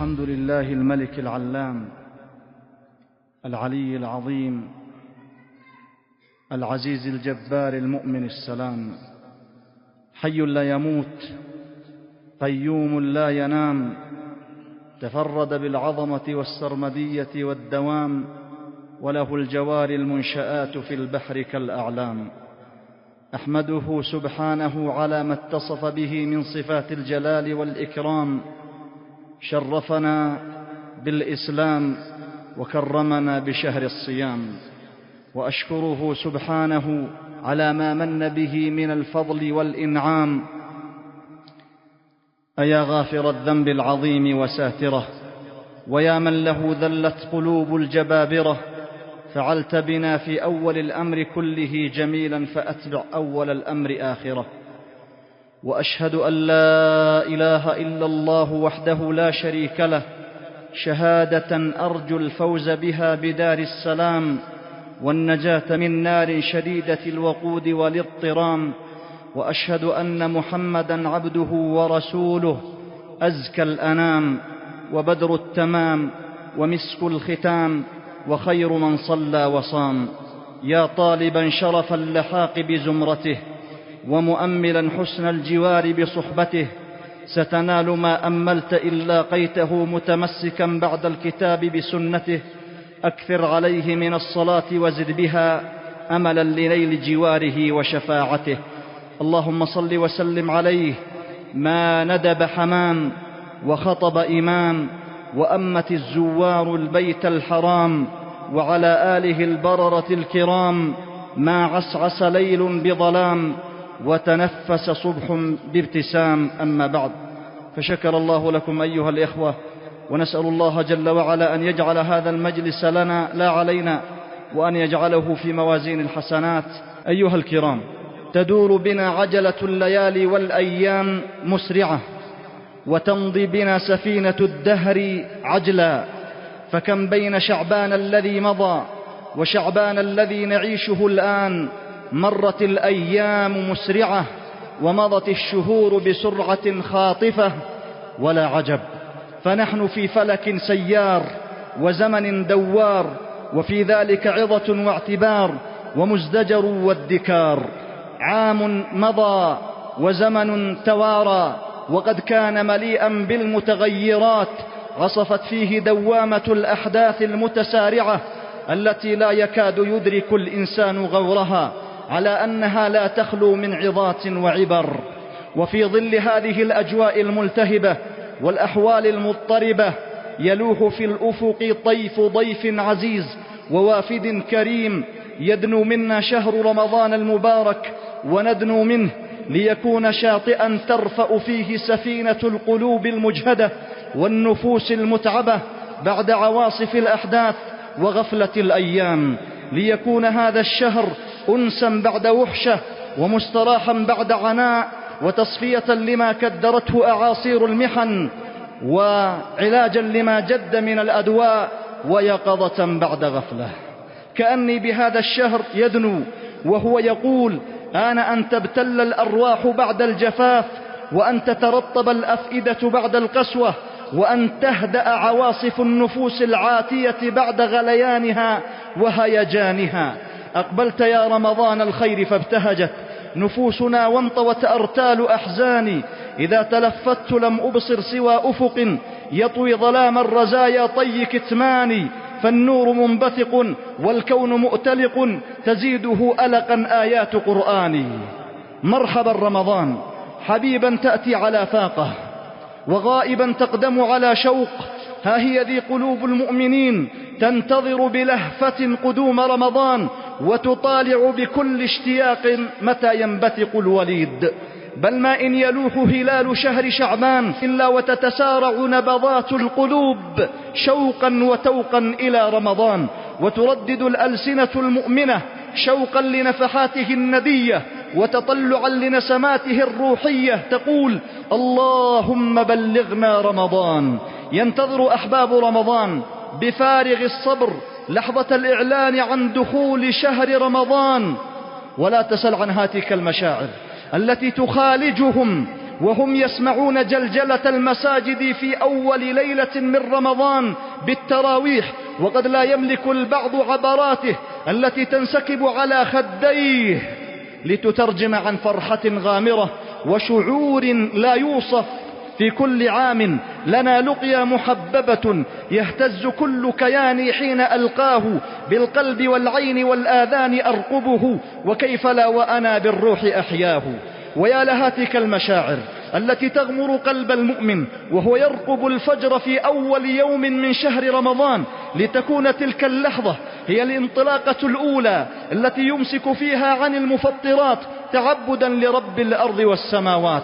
الحمد لله الملك العلام العلي العظيم العزيز الجبار المؤمن السلام، حي لا يموت قيوم لا ينام، تفرد بالعظمة والسرمدية والدوام، وله الجوار المنشآت في البحر كالأعلام. أحمده سبحانه على ما اتصف به من صفات الجلال والإكرام، شرفنا بالإسلام وكرمنا بشهر الصيام، وأشكره سبحانه على ما من به من الفضل والإنعام. أيا غافر الذنب العظيم وساتره، ويا من له ذلت قلوب الجبابرة، فعلت بنا في أول الأمر كله جميلا، فأتبع أول الأمر آخره. وأشهد أن لا إله إلا الله وحده لا شريك له، شهادة أرجو الفوز بها بدار السلام، والنجاة من نار شديدة الوقود والاضطرام. وأشهد أن محمدًا عبده ورسوله، أزكى الأنام وبدر التمام ومسك الختام، وخير من صلى وصام. يا طالبا شرف اللحاق بزمرته، ومؤملا حسن الجوار بصحبته، ستنال ما أملت إن لاقيته، متمسكا بعد الكتاب بسنته. أكثر عليه من الصلاة وزد بها، أملا لنيل جواره وشفاعته. اللهم صل وسلم عليه ما ندب حمام وخطب إمام، وأمت الزوار البيت الحرام، وعلى آله البررة الكرام، ما عسعس ليل بظلام وتنفس صبح بابتسام. أما بعد، فشكر الله لكم أيها الإخوة، ونسأل الله جل وعلا أن يجعل هذا المجلس لنا لا علينا، وأن يجعله في موازين الحسنات. أيها الكرام، تدور بنا عجلة الليالي والأيام مسرعة، وتمضي بنا سفينة الدهر عجلا، فكم بين شعبان الذي مضى وشعبان الذي نعيشه الآن. مرت الأيام مسرعة، ومضت الشهور بسرعة خاطفة، ولا عجب، فنحن في فلك سيار وزمن دوار، وفي ذلك عظة واعتبار ومزدجر وادكار. عام مضى وزمن توارى، وقد كان مليئا بالمتغيرات، عصفت فيه دوامة الأحداث المتسارعة التي لا يكاد يدرك الإنسان غورها، على أنها لا تخلو من عظات وعبر. وفي ظل هذه الأجواء الملتهبة والأحوال المضطربة، يلوح في الأفق طيف ضيف عزيز ووافد كريم، يدنو منا شهر رمضان المبارك، وندنو منه ليكون شاطئا ترفأ فيه سفينة القلوب المجهدة والنفوس المتعبة بعد عواصف الأحداث وغفلة الأيام، ليكون هذا الشهر أنسا بعد وحشة، ومستراحا بعد عناء، وتصفية لما كدرته أعاصير المحن، وعلاجا لما جد من الأدواء، ويقظة بعد غفلة. كأني بهذا الشهر يدنو وهو يقول: آن أن تبتل الأرواح بعد الجفاف، وأن تترطب الأفئدة بعد القسوة، وأن تهدأ عواصف النفوس العاتية بعد غليانها وهيجانها. أقبلت يا رمضان الخير فابتهجت نفوسنا، وانطوت أرتال أحزاني. إذا تلفت لم أبصر سوى أفق يطوي ظلام الرزايا طي كتماني، فالنور منبثق والكون مؤتلق، تزيده ألقا آيات قرآني. مرحبا رمضان، حبيبا تأتي على فاقة، وغائبا تقدم على شوق. ها هي ذي قلوب المؤمنين تنتظر بلهفة قدوم رمضان، وتطالع بكل اشتياق متى ينبثق الوليد. بل ما إن يلوح هلال شهر شعبان إلا وتتسارع نبضات القلوب شوقا وتوقا إلى رمضان، وتردد الألسنة المؤمنة شوقا لنفحاته الندية، وتطلعا لنسماته الروحية، تقول: اللهم بلغنا رمضان. ينتظر أحباب رمضان بفارغ الصبر لحظة الإعلان عن دخول شهر رمضان، ولا تسل عن هاتك المشاعر التي تخالجهم وهم يسمعون جلجلة المساجد في أول ليلة من رمضان بالتراويح، وقد لا يملك البعض عبراته التي تنسكب على خديه لتترجم عن فرحة غامرة وشعور لا يوصف. في كل عام لنا لقيا محببة يهتز كل كياني حين ألقاه، بالقلب والعين والآذان أرقبه، وكيف لا وأنا بالروح أحياه. ويا لها تلك المشاعر التي تغمر قلب المؤمن وهو يرقب الفجر في أول يوم من شهر رمضان، لتكون تلك اللحظة هي الانطلاقة الأولى التي يمسك فيها عن المفطرات تعبدا لرب الأرض والسماوات.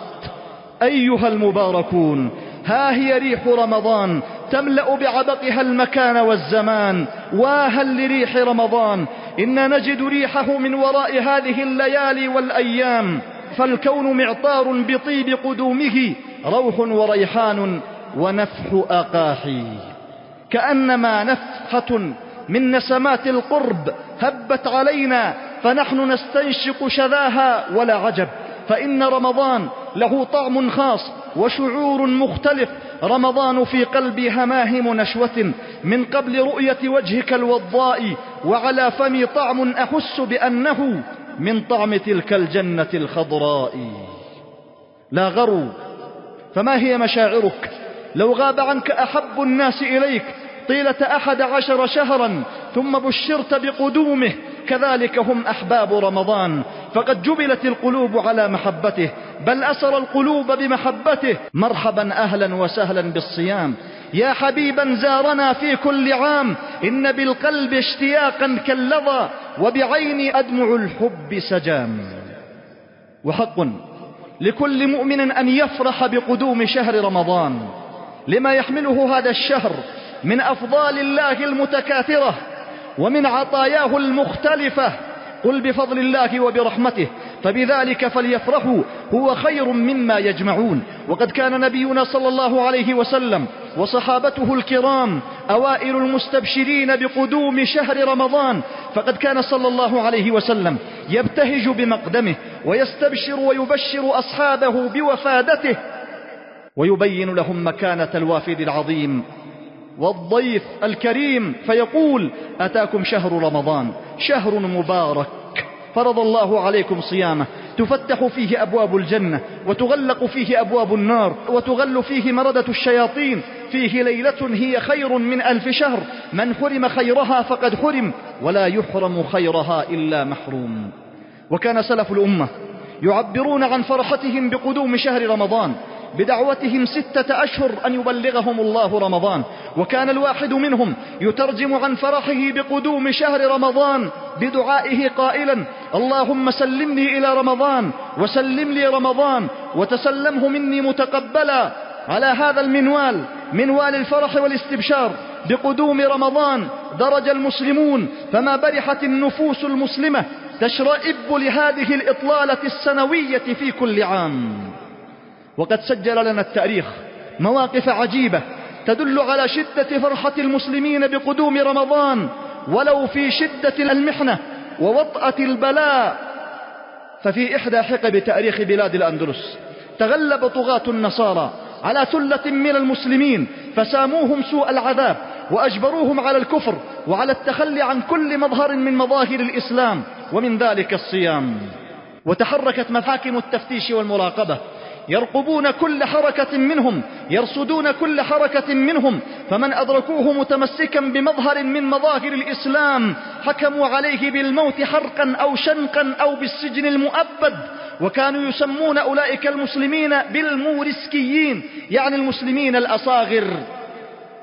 أيها المباركون، ها هي ريح رمضان تملأ بعبقها المكان والزمان. واهل لريح رمضان، إنا نجد ريحه من وراء هذه الليالي والأيام، فالكون معطار بطيب قدومه، روح وريحان ونفح أقاحي. كأنما نفحة من نسمات القرب هبت علينا فنحن نستنشق شذاها. ولا عجب، فإن رمضان له طعم خاص وشعور مختلف. رمضان في قلبي هماهم نشوة من قبل رؤية وجهك الوضاء، وعلى فمي طعم أحس بأنه من طعم تلك الجنة الخضراء. لا غرو، فما هي مشاعرك لو غاب عنك أحب الناس إليك طيلة 11 شهرا ثم بشرت بقدومه؟ كذلك هم أحباب رمضان، فقد جبلت القلوب على محبته، بل أسر القلوب بمحبته. مرحبا أهلا وسهلا بالصيام، يا حبيبا زارنا في كل عام، إن بالقلب اشتياقا كاللظى، وبعين أدمع الحب سجام. وحق لكل مؤمن أن يفرح بقدوم شهر رمضان، لما يحمله هذا الشهر من أفضال الله المتكاثرة ومن عطاياه المختلفة. قل بفضل الله وبرحمته فبذلك فليفرحوا هو خير مما يجمعون. وقد كان نبينا صلى الله عليه وسلم وصحابته الكرام أوائل المستبشرين بقدوم شهر رمضان، فقد كان صلى الله عليه وسلم يبتهج بمقدمه ويستبشر ويبشر أصحابه بوفادته، ويبين لهم مكانة الوافد العظيم والضيف الكريم، فيقول: أتاكم شهر رمضان، شهر مبارك فرض الله عليكم صيامه، تفتح فيه أبواب الجنة وتغلق فيه أبواب النار وتغل فيه مردة الشياطين، فيه ليلة هي خير من 1000 شهر، من حرم خيرها فقد حرم، ولا يحرم خيرها إلا محروم. وكان سلف الأمة يعبرون عن فرحتهم بقدوم شهر رمضان بدعوتهم 6 أشهر أن يبلغهم الله رمضان، وكان الواحد منهم يترجم عن فرحه بقدوم شهر رمضان بدعائه قائلا: اللهم سلمني إلى رمضان وسلم لي رمضان وتسلمه مني متقبلا. على هذا المنوال، منوال الفرح والاستبشار بقدوم رمضان، درج المسلمون، فما برحت النفوس المسلمة تشرئب لهذه الإطلالة السنوية في كل عام. وقد سجل لنا التاريخ مواقف عجيبة تدل على شدة فرحة المسلمين بقدوم رمضان ولو في شدة المحنة ووطأة البلاء. ففي إحدى حقب تاريخ بلاد الأندلس تغلب طغاة النصارى على ثلة من المسلمين فساموهم سوء العذاب وأجبروهم على الكفر وعلى التخلي عن كل مظهر من مظاهر الإسلام، ومن ذلك الصيام. وتحركت محاكم التفتيش والمراقبة يرقبون كل حركة منهم، يرصدون كل حركة منهم، فمن أدركوه متمسكا بمظهر من مظاهر الإسلام حكموا عليه بالموت حرقا أو شنقا أو بالسجن المؤبد. وكانوا يسمون أولئك المسلمين بالمورسكيين، يعني المسلمين الأصاغر.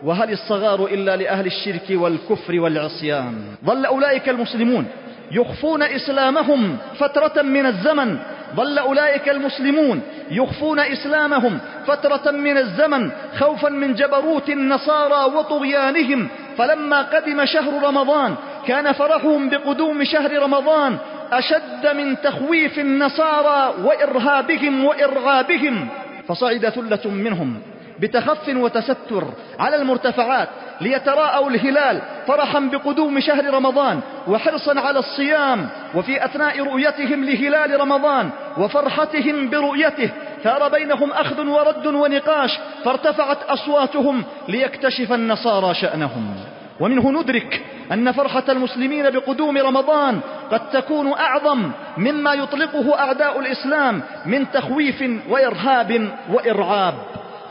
وهل الصغار إلا لأهل الشرك والكفر والعصيان؟ ظل أولئك المسلمون يخفون إسلامهم فترة من الزمن، ظل أولئك المسلمون يخفون إسلامهم فترة من الزمن خوفا من جبروت النصارى وطغيانهم. فلما قدم شهر رمضان كان فرحهم بقدوم شهر رمضان أشد من تخويف النصارى وإرهابهم وإرعابهم. فصعد ثلة منهم بتخف وتستر على المرتفعات ليتراءوا الهلال فرحا بقدوم شهر رمضان وحرصا على الصيام. وفي أثناء رؤيتهم لهلال رمضان وفرحتهم برؤيته ثار بينهم أخذ ورد ونقاش، فارتفعت أصواتهم ليكتشف النصارى شأنهم. ومنه ندرك أن فرحة المسلمين بقدوم رمضان قد تكون أعظم مما يطلقه أعداء الإسلام من تخويف وإرهاب وإرعاب.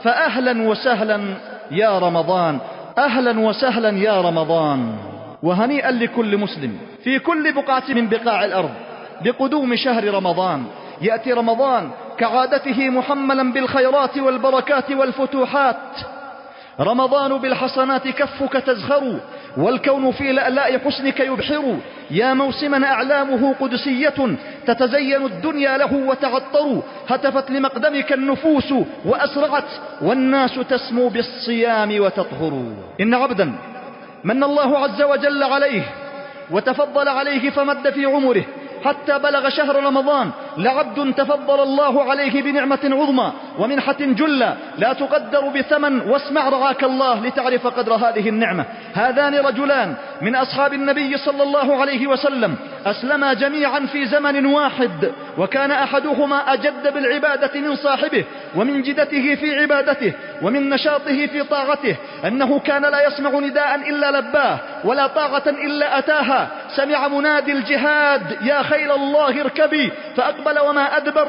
فأهلا وسهلا يا رمضان، أهلا وسهلا يا رمضان، وهنيئا لكل مسلم في كل بقعة من بقاع الأرض بقدوم شهر رمضان. يأتي رمضان كعادته محملا بالخيرات والبركات والفتوحات. رمضان بالحسنات كفك تزخر، والكون في لألاء حسنك يبحر. يا موسما أعلامه قدسية، تتزين الدنيا له وتعطر. هتفت لمقدمك النفوس وأسرعت، والناس تسمو بالصيام وتطهر. إن عبدا من الله عز وجل عليه وتفضل عليه فمد في عمره حتى بلغ شهر رمضان، لعبد تفضل الله عليه بنعمة عظمى ومنحة جلة لا تقدر بثمن. واسمع رعاك الله لتعرف قدر هذه النعمة. هذان رجلان من أصحاب النبي صلى الله عليه وسلم أسلما جميعا في زمن واحد، وكان أحدهما أجد بالعبادة من صاحبه، ومن جدته في عبادته، ومن نشاطه في طاعته، أنه كان لا يسمع نداء إلا لباه، ولا طاعة إلا أتاها. سمع منادي الجهاد: يا خيل الله اركبي، فأقبل وما أدبر،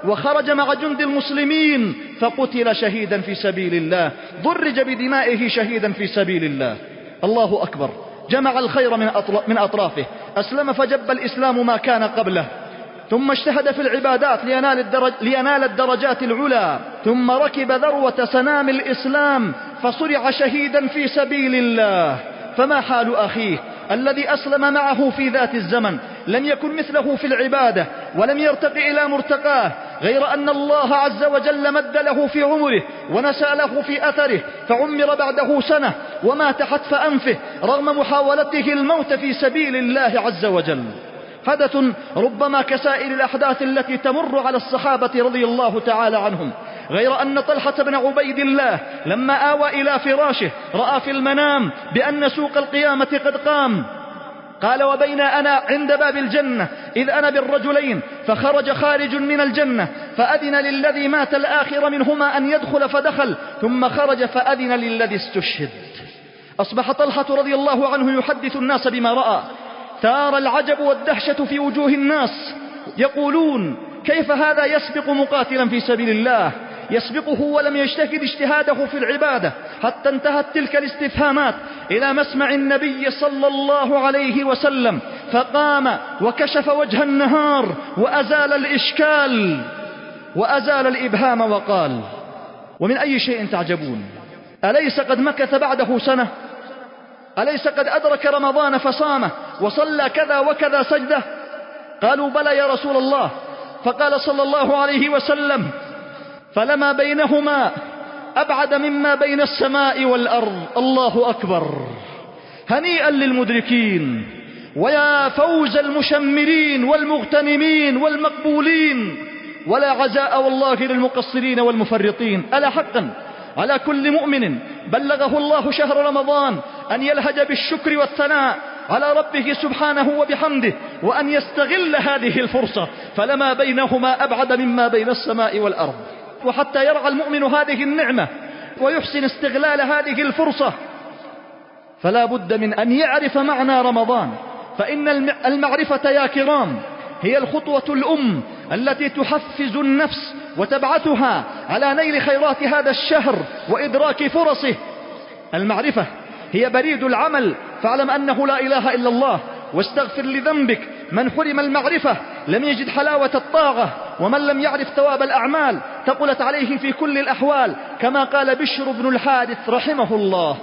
وخرج مع جند المسلمين فقتل شهيدا في سبيل الله، ضرج بدمائه شهيدا في سبيل الله. الله أكبر. جمع الخير من أطرافه، أسلم فجب الإسلام ما كان قبله، ثم اجتهد في العبادات لينال الدرجات العلى، ثم ركب ذروة سنام الإسلام فصرع شهيدا في سبيل الله. فما حال أخيه الذي أسلم معه في ذات الزمن؟ لم يكن مثله في العبادة ولم يرتقي إلى مرتقاه، غير أن الله عز وجل مد له في عمره ونسى له في أثره، فعمر بعده سنة ومات حتف أنفه رغم محاولته الموت في سبيل الله عز وجل. حدث ربما كسائر الأحداث التي تمر على الصحابة رضي الله تعالى عنهم، غير أن طلحة بن عبيد الله لما آوى إلى فراشه رأى في المنام بأن سوق القيامة قد قام. قال: وبين أنا عند باب الجنة إذ أنا بالرجلين، فخرج خارج من الجنة فأذن للذي مات الآخر منهما أن يدخل فدخل، ثم خرج فأذن للذي استشهد. أصبح طلحة رضي الله عنه يحدث الناس بما رأى. ثار العجب والدهشة في وجوه الناس، يقولون: كيف هذا يسبق مقاتلا في سبيل الله؟ يسبقه ولم يجتهد اجتهاده في العبادة، حتى انتهت تلك الاستفهامات إلى مسمع النبي صلى الله عليه وسلم، فقام وكشف وجه النهار وأزال الإشكال وأزال الإبهام وقال: ومن أي شيء تعجبون؟ أليس قد مكث بعده سنة؟ أليس قد أدرك رمضان فصامه وصلى كذا وكذا سجدة؟ قالوا: بلى يا رسول الله. فقال صلى الله عليه وسلم: فلما بينهما أبعد مما بين السماء والأرض. الله أكبر. هنيئا للمدركين، ويا فوز المشمرين والمغتنمين والمقبولين، ولا عزاء والله للمقصرين والمفرطين. ألا حقا على كل مؤمن بلغه الله شهر رمضان أن يلهج بالشكر والثناء على ربه سبحانه وبحمده، وأن يستغل هذه الفرصة، فلما بينهما أبعد مما بين السماء والأرض. وحتى يرعى المؤمن هذه النعمة ويحسن استغلال هذه الفرصة، فلا بد من أن يعرف معنى رمضان. فإن المعرفة يا كرام هي الخطوة الأم التي تحفز النفس وتبعثها على نيل خيرات هذا الشهر وإدراك فرصه. المعرفة هي بريد العمل، فاعلم أنه لا إله إلا الله واستغفر لذنبك. من حرم المعرفة لم يجد حلاوة الطاعة، ومن لم يعرف ثواب الأعمال ثقلت عليه في كل الأحوال، كما قال بشر بن الحارث رحمه الله: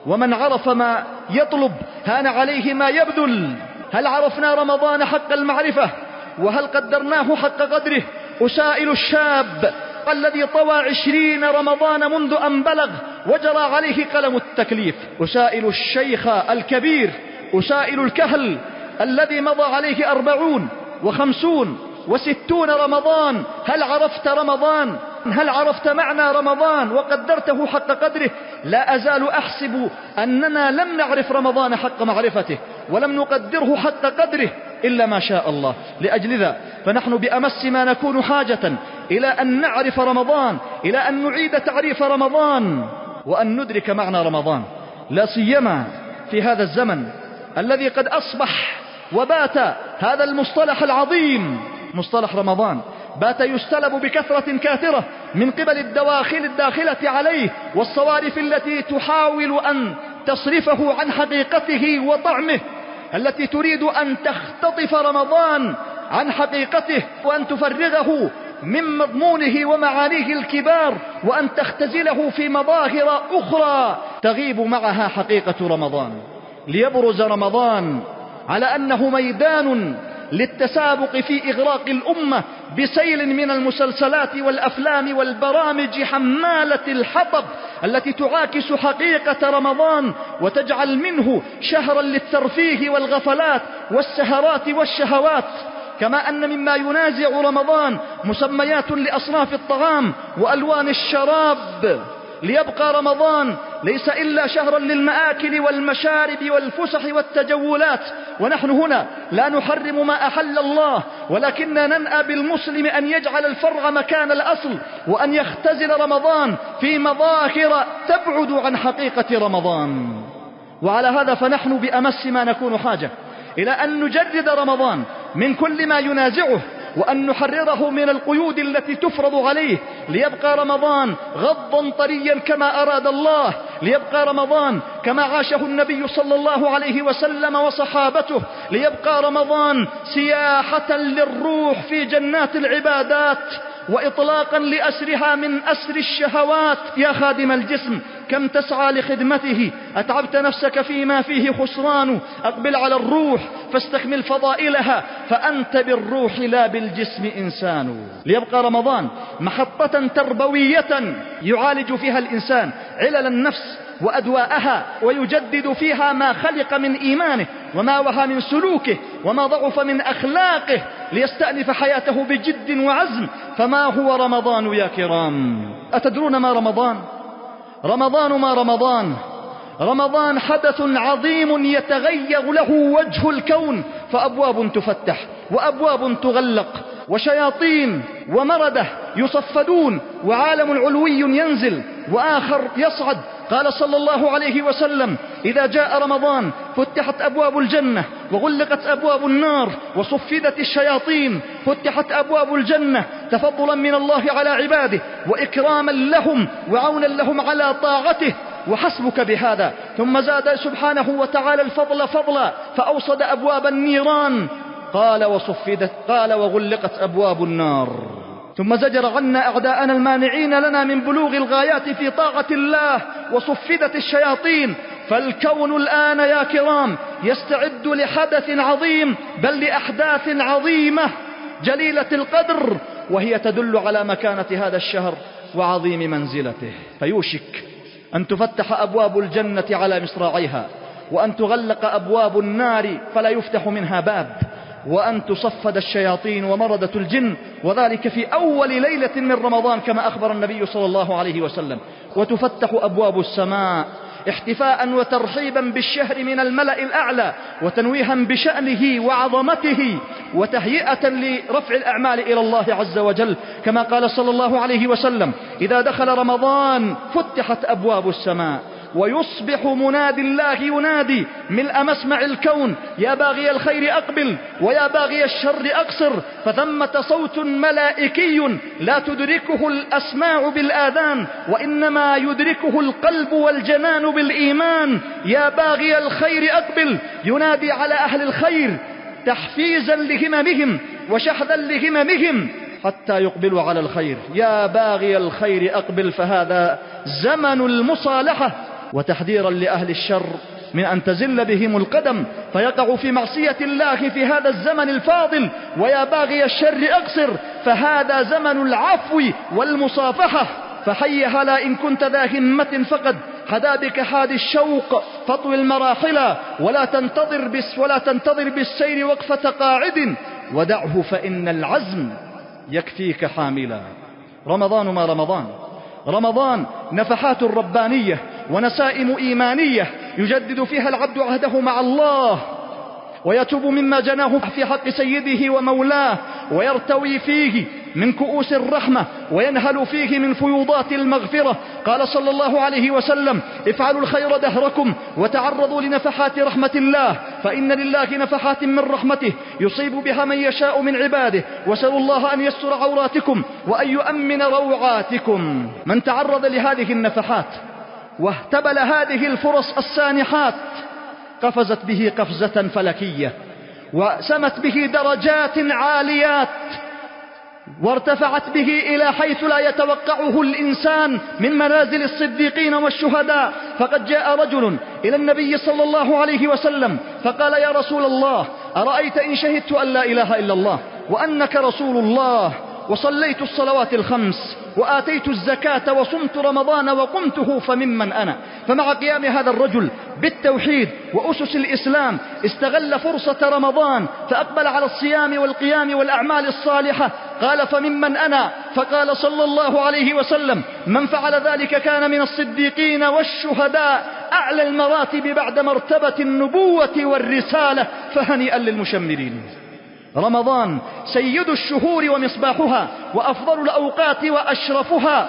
ومن عرف ما يطلب هان عليه ما يبذل. هل عرفنا رمضان حق المعرفة؟ وهل قدرناه حق قدره؟ أسائل الشاب الذي طوى 20 رمضان منذ أن بلغ وجرى عليه قلم التكليف، أسائل الشيخ الكبير، أسائل الكهل الذي مضى عليه 40 و50 و60 رمضان، هل عرفت رمضان؟ هل عرفت معنى رمضان وقدرته حق قدره؟ لا أزال أحسب أننا لم نعرف رمضان حق معرفته ولم نقدره حق قدره. إلا ما شاء الله. لأجل ذا فنحن بأمس ما نكون حاجة إلى أن نعرف رمضان، إلى أن نعيد تعريف رمضان، وأن ندرك معنى رمضان، لا سيما في هذا الزمن الذي قد أصبح وبات هذا المصطلح العظيم مصطلح رمضان بات يستلب بكثرة كاثرة من قبل الداخلة عليه، والصوارف التي تحاول أن تصرفه عن حقيقته وطعمه، التي تريد أن تختطف رمضان عن حقيقته وأن تفرغه من مضمونه ومعانيه الكبار، وأن تختزله في مظاهر أخرى تغيب معها حقيقة رمضان، ليبرز رمضان على أنه ميدان للتسابق في إغراق الأمة بسيل من المسلسلات والأفلام والبرامج حمالة الحطب التي تعاكس حقيقة رمضان وتجعل منه شهرا للترفيه والغفلات والسهرات والشهوات. كما أن مما ينازع رمضان مسميات لأصناف الطعام وألوان الشراب، ليبقى رمضان ليس إلا شهرا للمآكل والمشارب والفسح والتجولات. ونحن هنا لا نحرم ما أحل الله، ولكننا ننأى بالمسلم أن يجعل الفرع مكان الأصل، وأن يختزل رمضان في مظاهر تبعد عن حقيقة رمضان. وعلى هذا فنحن بأمس ما نكون حاجة إلى أن نجرد رمضان من كل ما ينازعه، وأن نحرره من القيود التي تفرض عليه، ليبقى رمضان غضا طريا كما أراد الله، ليبقى رمضان كما عاشه النبي صلى الله عليه وسلم وصحابته، ليبقى رمضان سياحة للروح في جنات العبادات وإطلاقا لأسرها من أسر الشهوات. يا خادم الجسم كم تسعى لخدمته، أتعبت نفسك فيما فيه خسران، أقبل على الروح فاستكمل فضائلها، فأنت بالروح لا بالجسم إنسان. ليبقى رمضان محطة تربوية يعالج فيها الإنسان علل النفس وأدواءها، ويجدد فيها ما خلق من إيمانه وما وهى من سلوكه وما ضعف من أخلاقه، ليستأنف حياته بجد وعزم. فما هو رمضان يا كرام؟ أتدرون ما رمضان؟ رمضان حدث عظيم يتغير له وجه الكون، فأبواب تفتح وأبواب تغلق، وشياطين ومردة يصفدون، وعالم علوي ينزل وآخر يصعد. قال صلى الله عليه وسلم: إذا جاء رمضان فتحت أبواب الجنة وغلقت أبواب النار وصفدت الشياطين. فتحت أبواب الجنة تفضلا من الله على عباده وإكراما لهم وعونا لهم على طاعته، وحسبك بهذا. ثم زاد سبحانه وتعالى الفضل فضلا فأوصد أبواب النيران، قال وغلقت أبواب النار. ثم زجر عنا أعداءنا المانعين لنا من بلوغ الغايات في طاعة الله، وصفدت الشياطين. فالكون الآن يا كرام يستعد لحدث عظيم، بل لأحداث عظيمة جليلة القدر، وهي تدل على مكانة هذا الشهر وعظيم منزلته. فيوشك أن تفتح أبواب الجنة على مصراعيها، وأن تغلق أبواب النار فلا يفتح منها باب، وأن تصفد الشياطين ومردة الجن، وذلك في أول ليلة من رمضان كما أخبر النبي صلى الله عليه وسلم. وتفتح أبواب السماء احتفاء وترحيبا بالشهر من الملأ الأعلى، وتنويها بشأنه وعظمته، وتهيئة لرفع الأعمال إلى الله عز وجل، كما قال صلى الله عليه وسلم: إذا دخل رمضان فتحت أبواب السماء، ويصبح منادي الله ينادي ملء مسمع الكون: يا باغي الخير أقبل ويا باغي الشر أقصر. فثمة صوت ملائكي لا تدركه الأسماع بالآذان، وإنما يدركه القلب والجنان بالإيمان. يا باغي الخير أقبل، ينادي على أهل الخير تحفيزا لهممهم وشحذا لهممهم حتى يقبلوا على الخير. يا باغي الخير أقبل، فهذا زمن المصالحة، وتحذيرا لأهل الشر من أن تزل بهم القدم فيقعوا في معصية الله في هذا الزمن الفاضل. ويا باغي الشر أقصر، فهذا زمن العفو والمصافحة. فحي هلا إن كنت ذا همة فقد حدا بك حاد الشوق، فاطوي المراحل ولا تنتظر بالسير وقفة قاعد، ودعه فإن العزم يكفيك حاملا. رمضان ما رمضان نفحات ربانية ونسائم إيمانية يجدد فيها العبد عهده مع الله، ويتوب مما جناه في حق سيده ومولاه، ويرتوي فيه من كؤوس الرحمة، وينهل فيه من فيوضات المغفرة. قال صلى الله عليه وسلم: افعلوا الخير دهركم وتعرضوا لنفحات رحمة الله، فإن لله نفحات من رحمته يصيب بها من يشاء من عباده، وسألوا الله أن يستر عوراتكم وأن يؤمن روعاتكم. من تعرض لهذه النفحات واهتبل هذه الفرص السانحات قفزت به قفزة فلكية، وسمت به درجات عاليات، وارتفعت به إلى حيث لا يتوقعه الإنسان من منازل الصديقين والشهداء. فقد جاء رجل إلى النبي صلى الله عليه وسلم فقال: يا رسول الله، أرأيت إن شهدت أن لا إله إلا الله وأنك رسول الله، وصليت الصلوات الخمس وآتيت الزكاة وصمت رمضان وقمته، فممن أنا؟ فمع قيام هذا الرجل بالتوحيد وأسس الإسلام استغل فرصة رمضان فأقبل على الصيام والقيام والأعمال الصالحة. قال: فممن أنا؟ فقال صلى الله عليه وسلم: من فعل ذلك كان من الصديقين والشهداء، أعلى المراتب بعد مرتبة النبوة والرسالة، فهنيئا للمشمرين. رمضان سيد الشهور ومصباحها، وأفضل الأوقات وأشرفها،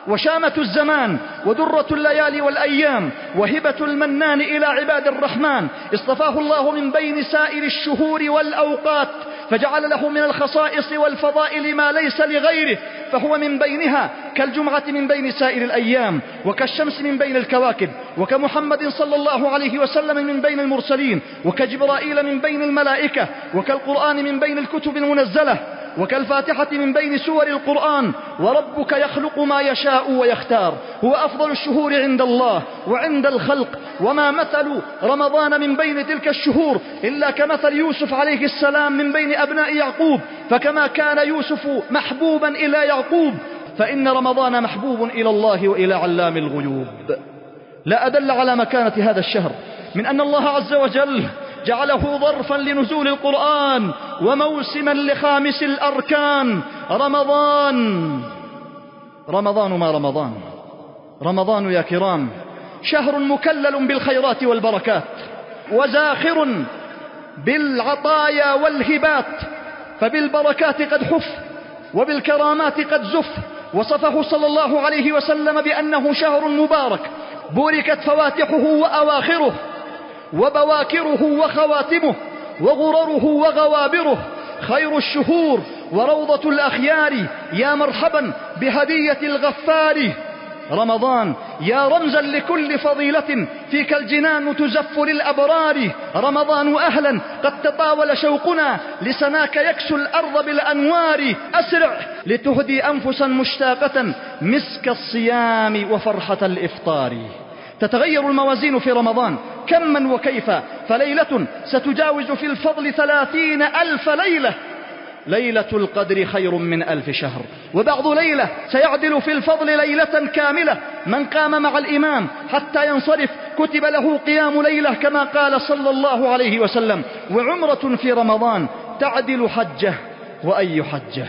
وشامة الزمان، ودرة الليالي والأيام، وهبة المنان إلى عباد الرحمن. اصطفاه الله من بين سائر الشهور والأوقات، فجعل له من الخصائص والفضائل ما ليس لغيره، فهو من بينها كالجمعة من بين سائر الأيام، وكالشمس من بين الكواكب، وكمحمد صلى الله عليه وسلم من بين المرسلين، وكجبرائيل من بين الملائكة، وكالقرآن من بين الكتب المنزلة، وكالفاتحة من بين سور القرآن. وربك يخلق ما يشاء ويختار، هو أفضل الشهور عند الله وعند الخلق. وما مثل رمضان من بين تلك الشهور إلا كمثل يوسف عليه السلام من بين أبناء يعقوب، فكما كان يوسف محبوبا إلى يعقوب، فإن رمضان محبوب إلى الله وإلى علام الغيوب. لا أدل على مكانة هذا الشهر من أن الله عز وجل جعله ظرفا لنزول القرآن وموسما لخامس الأركان. رمضان ما رمضان، رمضان يا كرام شهر مكلل بالخيرات والبركات، وزاخر بالعطايا والهبات، فبالبركات قد حف وبالكرامات قد زف. وصفه صلى الله عليه وسلم بأنه شهر مبارك بوركت فواتحه وأواخره، وبواكره وخواتمه، وغرره وغوابره، خير الشهور وروضة الأخيار، يا مرحبا بهدية الغفار. رمضان يا رمزا لكل فضيلة، فيك الجنان تزف للأبرار. رمضان أهلا قد تطاول شوقنا، لسناك يكسو الأرض بالأنوار. أسرع لتهدي أنفسا مشتاقة مسك الصيام وفرحة الإفطار. تتغير الموازين في رمضان كما وكيف، فليلة ستجاوز في الفضل 30,000 ليلة. ليلة القدر خير من 1000 شهر، وبعض ليلة سيعدل في الفضل ليلة كاملة. من قام مع الإمام حتى ينصرف كتب له قيام ليلة، كما قال صلى الله عليه وسلم: وعمرة في رمضان تعدل حجة. وأي حجة؟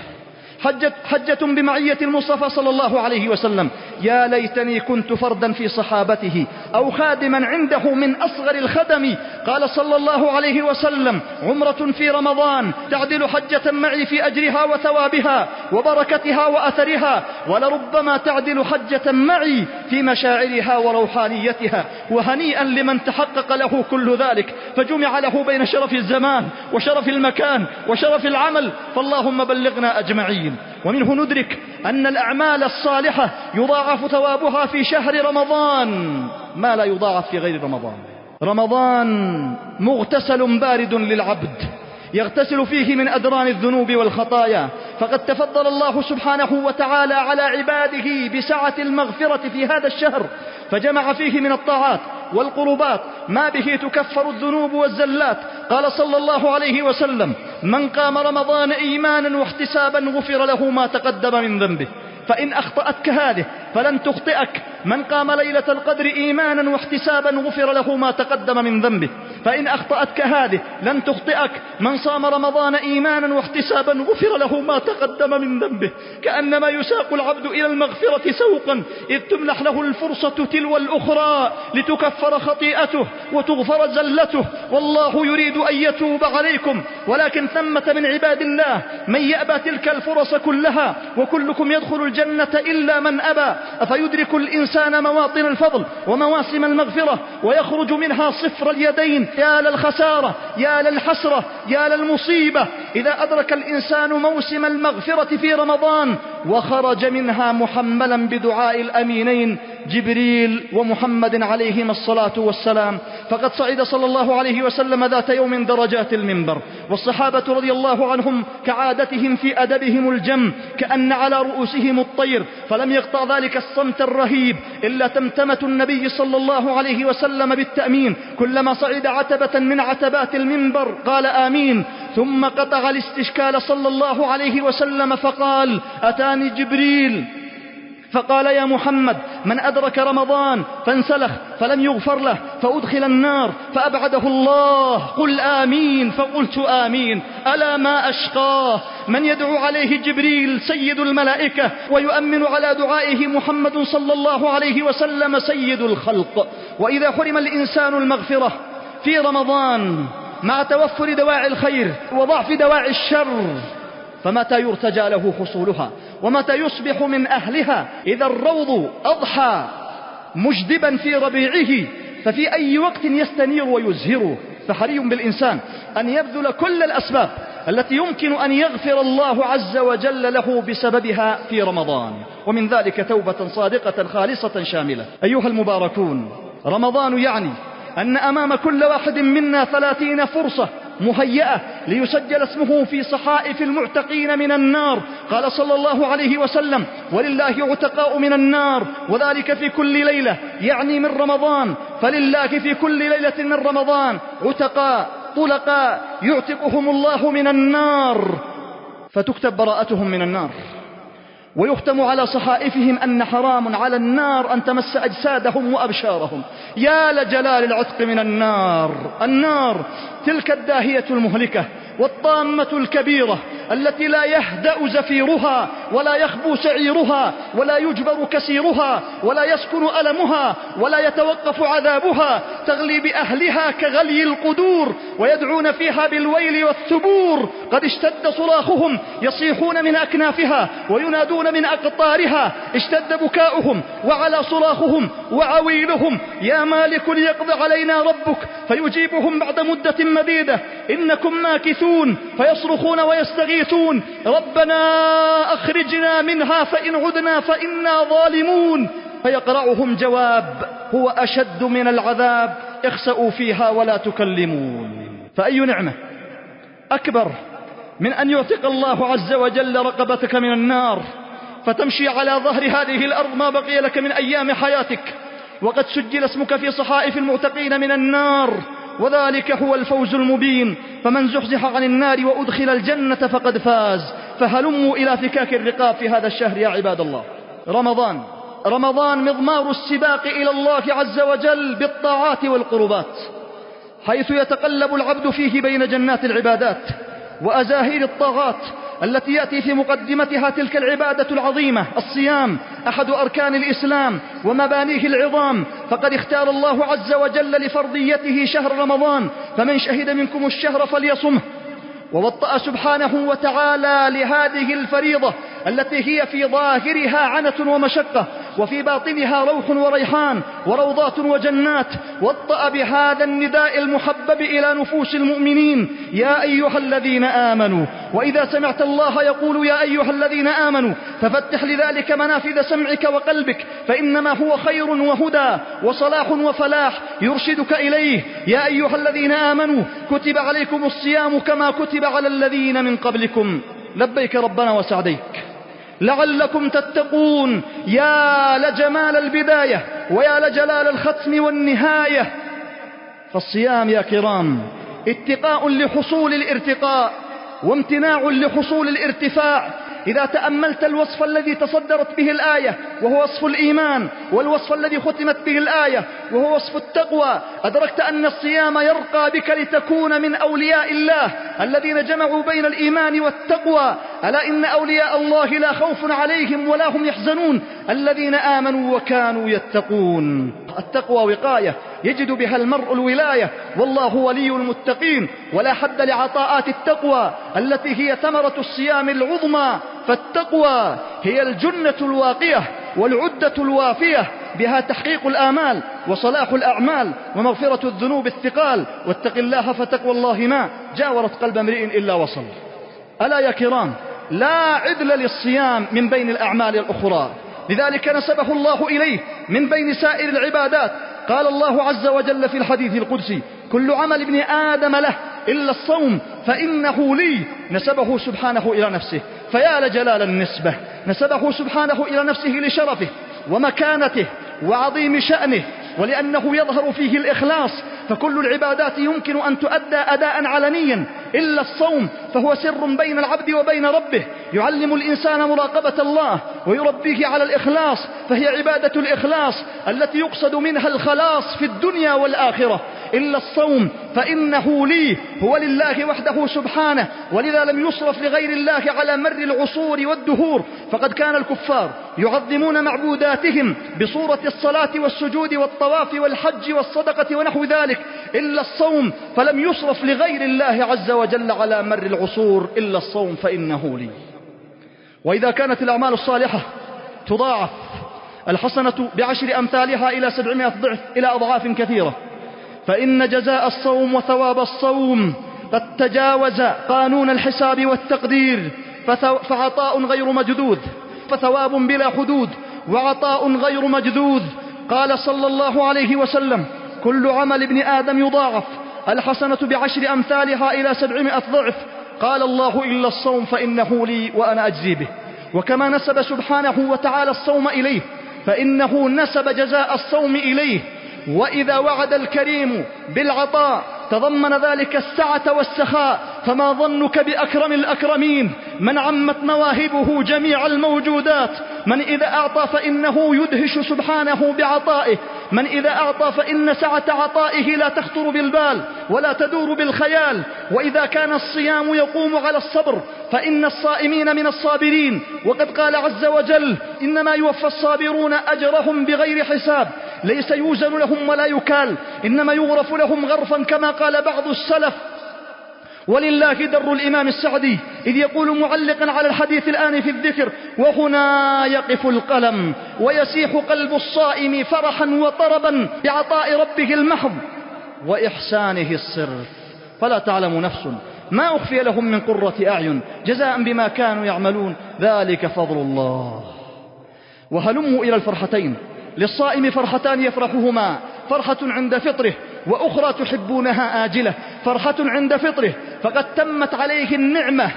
حجة بمعية المصطفى صلى الله عليه وسلم. يا ليتني كنت فردا في صحابته أو خادما عنده من أصغر الخدم. قال صلى الله عليه وسلم: عمرة في رمضان تعدل حجة معي في أجرها وثوابها وبركتها وأثرها، ولربما تعدل حجة معي في مشاعرها وروحانيتها. وهنيئا لمن تحقق له كل ذلك، فجمع له بين شرف الزمان وشرف المكان وشرف العمل، فاللهم بلغنا أجمعين. ومنه ندرك أن الأعمال الصالحة يضاعف ثوابها في شهر رمضان ما لا يضاعف في غير رمضان. رمضان مغتسل بارد للعبد يغتسل فيه من أدران الذنوب والخطايا، فقد تفضل الله سبحانه وتعالى على عباده بسعة المغفرة في هذا الشهر، فجمع فيه من الطاعات والقربات ما به تكفر الذنوب والزلات. قال صلى الله عليه وسلم: من قام رمضان إيمانا واحتسابا غفر له ما تقدم من ذنبه. فإن أخطأتك هذه فلن تخطئك. من قام ليلة القدر إيمانا واحتسابا غفر له ما تقدم من ذنبه. فإن أخطأتك هذه لن تخطئك. من صام رمضان إيمانا واحتسابا غفر له ما تقدم من ذنبه. كأنما يساق العبد إلى المغفرة سوقا إذ تمنح له الفرصة تلو الأخرى لتكفر خطيئته وتغفر زلته. والله يريد أن يتوب عليكم، ولكن ثمة من عباد الله من يأبى تلك الفرص كلها، وكلكم يدخل الجنة إلا من أبى. أفيدرك الإنسان مواطن الفضل ومواسم المغفرة ويخرج منها صفر اليدين؟ يا للخسارة، يا للحسرة، يا للمصيبة إذا أدرك الإنسان موسم المغفرة في رمضان وخرج منها محملا بدعاء الأمينين جبريل ومحمد عليهما الصلاة والسلام. فقد صعد صلى الله عليه وسلم ذات يوم درجات المنبر، والصحابة رضي الله عنهم كعادتهم في أدبهم الجم كأن على رؤوسهم الطير، فلم يقطع ذلك الصمت الرهيب إلا تمتمة النبي صلى الله عليه وسلم بالتأمين. كلما صعد عتبة من عتبات المنبر قال آمين، ثم قطع الاستشكال صلى الله عليه وسلم فقال: أتاني جبريل فقال: يا محمد، من أدرك رمضان فانسلخ فلم يغفر له فأدخل النار فأبعده الله، قل آمين. فقلت آمين. ألا ما أشقاه من يدعو عليه جبريل سيد الملائكة ويؤمن على دعائه محمد صلى الله عليه وسلم سيد الخلق. وإذا حرم الإنسان المغفرة في رمضان مع توفر دواعي الخير وضعف دواعي الشر، فمتى يرتجى له حصولها ومتى يصبح من أهلها؟ إذا الروض أضحى مجدبا في ربيعه ففي أي وقت يستنير ويزهر. فحري بالإنسان أن يبذل كل الأسباب التي يمكن أن يغفر الله عز وجل له بسببها في رمضان، ومن ذلك توبة صادقة خالصة شاملة. أيها المباركون، رمضان يعني أن أمام كل واحد منا 30 فرصة مهيئة ليسجل اسمه في صحائف المعتقين من النار. قال صلى الله عليه وسلم: ولله عتقاء من النار، وذلك في كل ليلة، يعني من رمضان. فلله في كل ليلة من رمضان عتقاء طلقاء يعتقهم الله من النار، فتكتب براءتهم من النار، ويختم على صحائفهم أن حرام على النار أن تمس أجسادهم وأبشارهم. يا لجلال العتق من النار. النار تلك الداهية المهلكة والطامة الكبيرة التي لا يهدأ زفيرها ولا يخبو سعيرها ولا يجبر كسيرها ولا يسكن ألمها ولا يتوقف عذابها، تغلي بأهلها كغلي القدور ويدعون فيها بالويل والثبور. قد اشتد صراخهم، يصيحون من أكنافها وينادون من أقطارها، اشتد بكاؤهم وعلى صراخهم وعويلهم: يا مالك ليقضي علينا ربك، فيجيبهم بعد مدة مديدة: إنكم ماكثون. فيصرخون ويستغيثون: ربنا أخرجنا منها فإن عدنا فإنا ظالمون. فيقرعهم جواب هو أشد من العذاب: اخسأوا فيها ولا تكلمون. فأي نعمة أكبر من أن يعتق الله عز وجل رقبتك من النار فتمشي على ظهر هذه الأرض ما بقي لك من أيام حياتك وقد سجل اسمك في صحائف المعتقين من النار، وذلك هو الفوز المبين. فمن زحزح عن النار وأدخل الجنة فقد فاز. فهلموا إلى فكاك الرقاب في هذا الشهر يا عباد الله. رمضان مضمار السباق إلى الله عز وجل بالطاعات والقربات، حيث يتقلب العبد فيه بين جنات العبادات وأزاهير الطاعات التي يأتي في مقدمتها تلك العبادة العظيمة الصيام، أحد أركان الإسلام ومبانيه العظام. فقد اختار الله عز وجل لفرضيته شهر رمضان: فمن شهد منكم الشهر فليصمه. ووطأ سبحانه وتعالى لهذه الفريضة التي هي في ظاهرها عنة ومشقة وفي باطنها روح وريحان وروضات وجنات، وطأ بهذا النداء المحبب إلى نفوس المؤمنين: يا أيها الذين آمنوا. وإذا سمعت الله يقول يا أيها الذين آمنوا ففتح لذلك منافذ سمعك وقلبك، فإنما هو خير وهدى وصلاح وفلاح يرشدك إليه. يا أيها الذين آمنوا كتب عليكم الصيام كما كتب على الذين من قبلكم. لبيك ربنا وسعديك لعلكم تتقون. يا لجمال البداية ويا لجلال الختم والنهاية. فالصيام يا كرام اتقاء لحصول الارتقاء وامتناع لحصول الارتفاع. إذا تأملت الوصف الذي تصدرت به الآية وهو وصف الإيمان، والوصف الذي ختمت به الآية وهو وصف التقوى، أدركت أن الصيام يرقى بك لتكون من أولياء الله الذين جمعوا بين الإيمان والتقوى. ألا إن أولياء الله لا خوف عليهم ولا هم يحزنون الذين آمنوا وكانوا يتقون. التقوى وقاية يجد بها المرء الولاية، والله ولي المتقين. ولا حد لعطاءات التقوى التي هي ثمرة الصيام العظمى، فالتقوى هي الجنة الواقية والعدة الوافية، بها تحقيق الآمال وصلاح الأعمال ومغفرة الذنوب الثقال. واتق الله فتقوى الله ما جاورت قلب امرئ إلا وصل. ألا يا كرام، لا عدل للصيام من بين الأعمال الأخرى، لذلك نسبه الله إليه من بين سائر العبادات. قال الله عز وجل في الحديث القدسي: كل عمل ابن آدم له إلا الصوم فإنه لي. نسبه سبحانه إلى نفسه، فيا لجلال النسبة. نسبه سبحانه إلى نفسه لشرفه ومكانته وعظيم شأنه، ولأنه يظهر فيه الإخلاص. فكل العبادات يمكن أن تؤدى أداء علنيا إلا الصوم، فهو سر بين العبد وبين ربه، يعلم الإنسان مراقبة الله ويربيه على الإخلاص، فهي عبادة الإخلاص التي يقصد منها الخلاص في الدنيا والآخرة. إلا الصوم فإنه لي، هو لله وحده سبحانه، ولذا لم يصرف لغير الله على مر العصور والدهور. فقد كان الكفار يعظمون معبوداتهم بصورة الصلاة والسجود والطواف والحج والصدقة ونحو ذلك، إلا الصوم فلم يصرف لغير الله عز وجل على مر العصور. إلا الصوم فإنه لي. وإذا كانت الأعمال الصالحة تضاعف الحسنة ب10 أمثالها إلى 700 ضعف إلى أضعاف كثيرة، فإن جزاء الصوم وثواب الصوم قد تجاوز قانون الحساب والتقدير، فعطاء غير مجدود، فثواب بلا حدود وعطاء غير مجدود. قال صلى الله عليه وسلم: كل عمل ابن آدم يضاعف الحسنة ب10 أمثالها إلى 700 ضعف. قال الله: إلا الصوم فإنه لي وأنا أجزي به. وكما نسب سبحانه وتعالى الصوم إليه، فإنه نسب جزاء الصوم إليه. وإذا وعد الكريم بالعطاء تضمن ذلك السعة والسخاء، فما ظنك بأكرم الأكرمين من عمت مواهبه جميع الموجودات، من إذا أعطى فإنه يدهش سبحانه بعطائه، من إذا أعطى فإن سعة عطائه لا تخطر بالبال ولا تدور بالخيال. وإذا كان الصيام يقوم على الصبر فإن الصائمين من الصابرين، وقد قال عز وجل: إنما يوفى الصابرون أجرهم بغير حساب، ليس يوزن لهم ولا يكال، إنما يغرف لهم غرفا، كما قال بعض السلف. ولله در الإمام السعدي إذ يقول معلقا على الحديث الآن في الذكر: وهنا يقف القلم ويسيح قلب الصائم فرحا وطربا بعطاء ربه المحض وإحسانه الصرف، فلا تعلم نفس ما أخفي لهم من قرة أعين جزاء بما كانوا يعملون، ذلك فضل الله. وهلموا إلى الفرحتين. للصائم فرحتان يفرحهما: فرحة عند فطره، وأخرى تحبونها آجلة. فرحة عند فطره فقد تمت عليه النعمة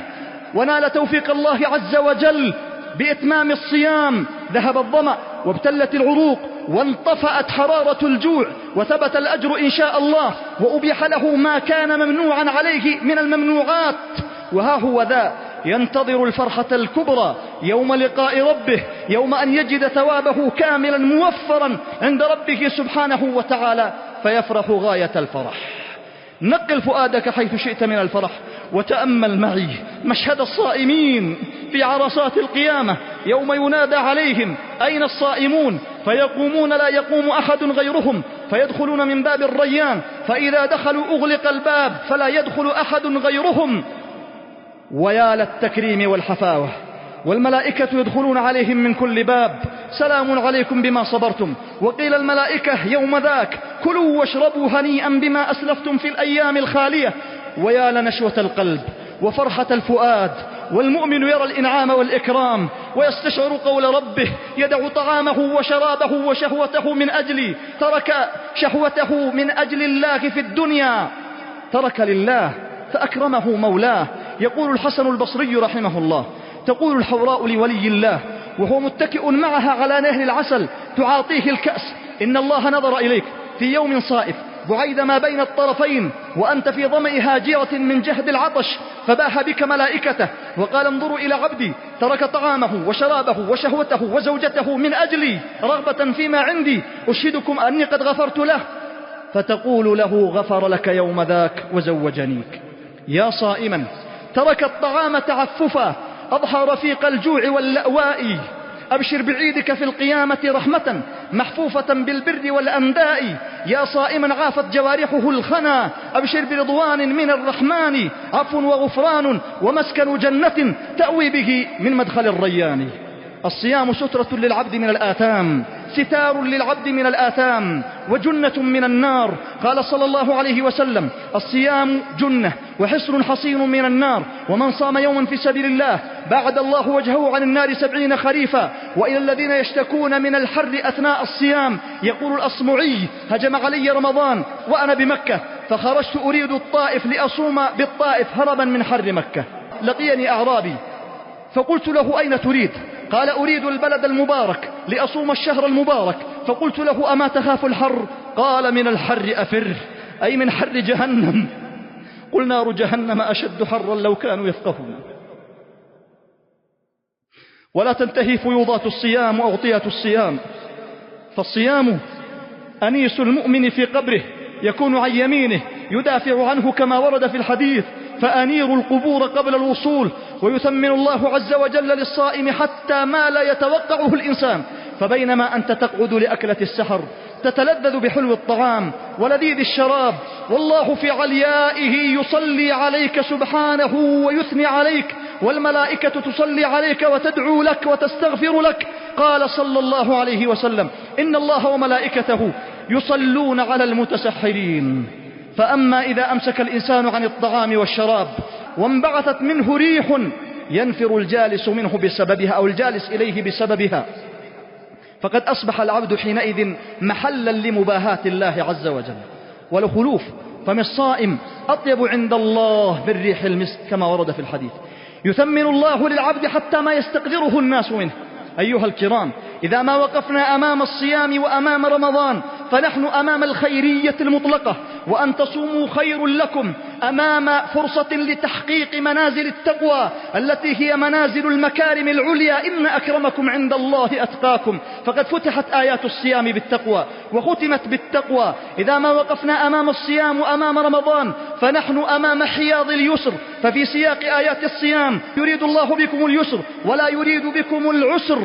ونال توفيق الله عز وجل بإتمام الصيام، ذهب الظمأ وابتلت العروق وانطفأت حرارة الجوع، وثبت الأجر إن شاء الله، وأبيح له ما كان ممنوعا عليه من الممنوعات. وها هو ذا ينتظر الفرحة الكبرى يوم لقاء ربه، يوم أن يجد ثوابه كاملا موفرا عند ربه سبحانه وتعالى، فيفرح غاية الفرح. نقل فؤادك حيث شئت من الفرح وتأمل معي مشهد الصائمين في عرصات القيامة يوم ينادى عليهم: أين الصائمون؟ فيقومون لا يقوم أحد غيرهم، فيدخلون من باب الريان، فإذا دخلوا أغلق الباب فلا يدخل أحد غيرهم. ويا للتكريم والحفاوة، والملائكة يدخلون عليهم من كل باب: سلام عليكم بما صبرتم. وقيل الملائكة يوم ذاك: كلوا واشربوا هنيئا بما أسلفتم في الأيام الخالية. ويا لنشوة القلب وفرحة الفؤاد، والمؤمن يرى الإنعام والإكرام ويستشعر قول ربه: يدع طعامه وشرابه وشهوته من أجلي، ترك شهوته من أجل الله في الدنيا، ترك لله فأكرمه مولاه. يقول الحسن البصري رحمه الله: تقول الحوراء لولي الله وهو متكئ معها على نهر العسل تعاطيه الكأس: إن الله نظر إليك في يوم صائف بعيد ما بين الطرفين وأنت في ظمأ هاجرة من جهد العطش، فباح بك ملائكته وقال انظروا إلى عبدي ترك طعامه وشرابه وشهوته وزوجته من أجلي رغبة فيما عندي، أشهدكم أني قد غفرت له، فتقول له غفر لك يوم ذاك وزوجنيك. يا صائما ترك الطعام تعففا أضحى رفيق الجوع واللأواء، أبشر بعيدك في القيامة رحمة محفوفة بالبر والأنداء. يا صائما عافت جوارحه الخنا، أبشر برضوان من الرحمن، عفو وغفران ومسكن جنة تأوي به من مدخل الريان. الصيام سترة للعبد من الآثام، ستار للعبد من الآثام وجنة من النار. قال صلى الله عليه وسلم الصيام جنة وحصن حصين من النار، ومن صام يوما في سبيل الله بعد الله وجهه عن النار 70 خريفا. وإلى الذين يشتكون من الحر أثناء الصيام يقول الأصمعي هجم علي رمضان وأنا بمكة فخرجت أريد الطائف لأصوم بالطائف هربا من حر مكة. لقيني أعرابي فقلت له أين تريد؟ قال أريد البلد المبارك لأصوم الشهر المبارك. فقلت له أما تخاف الحر؟ قال من الحر أفر، أي من حر جهنم. قل نار جهنم أشد حرا لو كانوا يفقهون. ولا تنتهي فيوضات الصيام وأغطية الصيام، فالصيام أنيس المؤمن في قبره يكون عن يمينه يدافع عنه كما ورد في الحديث فأنير القبور قبل الوصول. ويثمن الله عز وجل للصائم حتى ما لا يتوقعه الإنسان. فبينما أنت تقعد لأكلة السحر تتلذذ بحلو الطعام ولذيذ الشراب والله في عليائه يصلي عليك سبحانه ويثني عليك، والملائكة تصلي عليك وتدعو لك وتستغفر لك. قال صلى الله عليه وسلم إن الله وملائكته يصلون على المتسحرين. فأما إذا أمسك الإنسان عن الطعام والشراب وانبعثت منه ريح ينفر الجالس منه بسببها أو الجالس إليه بسببها، فقد أصبح العبد حينئذ محلا لمباهاة الله عز وجل. والخلوف فم الصائم أطيب عند الله من ريح المسك كما ورد في الحديث. يثمن الله للعبد حتى ما يستقدره الناس منه. أيها الكرام، إذا ما وقفنا أمام الصيام وأمام رمضان فنحن أمام الخيرية المطلقة، وأن تصوموا خير لكم، أمام فرصة لتحقيق منازل التقوى التي هي منازل المكارم العليا. إن أكرمكم عند الله أتقاكم. فقد فتحت آيات الصيام بالتقوى وختمت بالتقوى. إذا ما وقفنا أمام الصيام وأمام رمضان فنحن أمام حياض اليسر. ففي سياق آيات الصيام يريد الله بكم اليسر ولا يريد بكم العسر.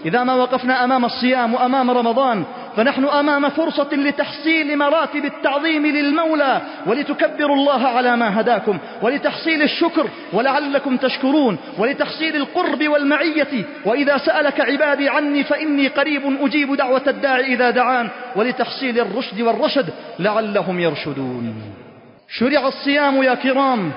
إذا ما وقفنا أمام الصيام وأمام رمضان فنحن أمام فرصة لتحصيل مراتب التعظيم للمولى، ولتكبروا الله على ما هداكم، ولتحصيل الشكر ولعلكم تشكرون، ولتحصيل القرب والمعية، وإذا سألك عبادي عني فإني قريب أجيب دعوة الداعي إذا دعان، ولتحصيل الرشد والرشد لعلهم يرشدون. شرع الصيام يا كرام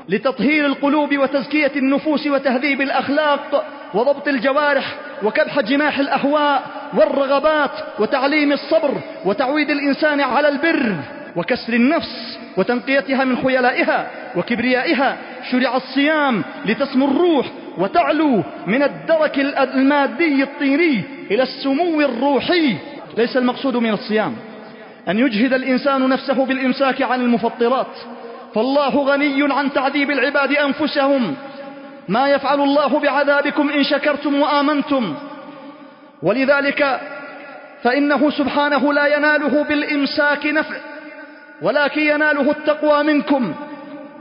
لتطهير القلوب وتزكية النفوس وتهذيب الأخلاق وضبط الجوارح وكبح جماح الأهواء والرغبات وتعليم الصبر وتعويد الإنسان على البر وكسر النفس وتنقيتها من خيلائها وكبريائها. شرع الصيام لتسمو الروح وتعلو من الدرك المادي الطيني إلى السمو الروحي. ليس المقصود من الصيام أن يجهد الإنسان نفسه بالإمساك عن المفطرات، فالله غني عن تعذيب العباد أنفسهم. ما يفعل الله بعذابكم إن شكرتم وآمنتم. ولذلك فإنه سبحانه لا يناله بالإمساك نفع، ولكن يناله التقوى منكم.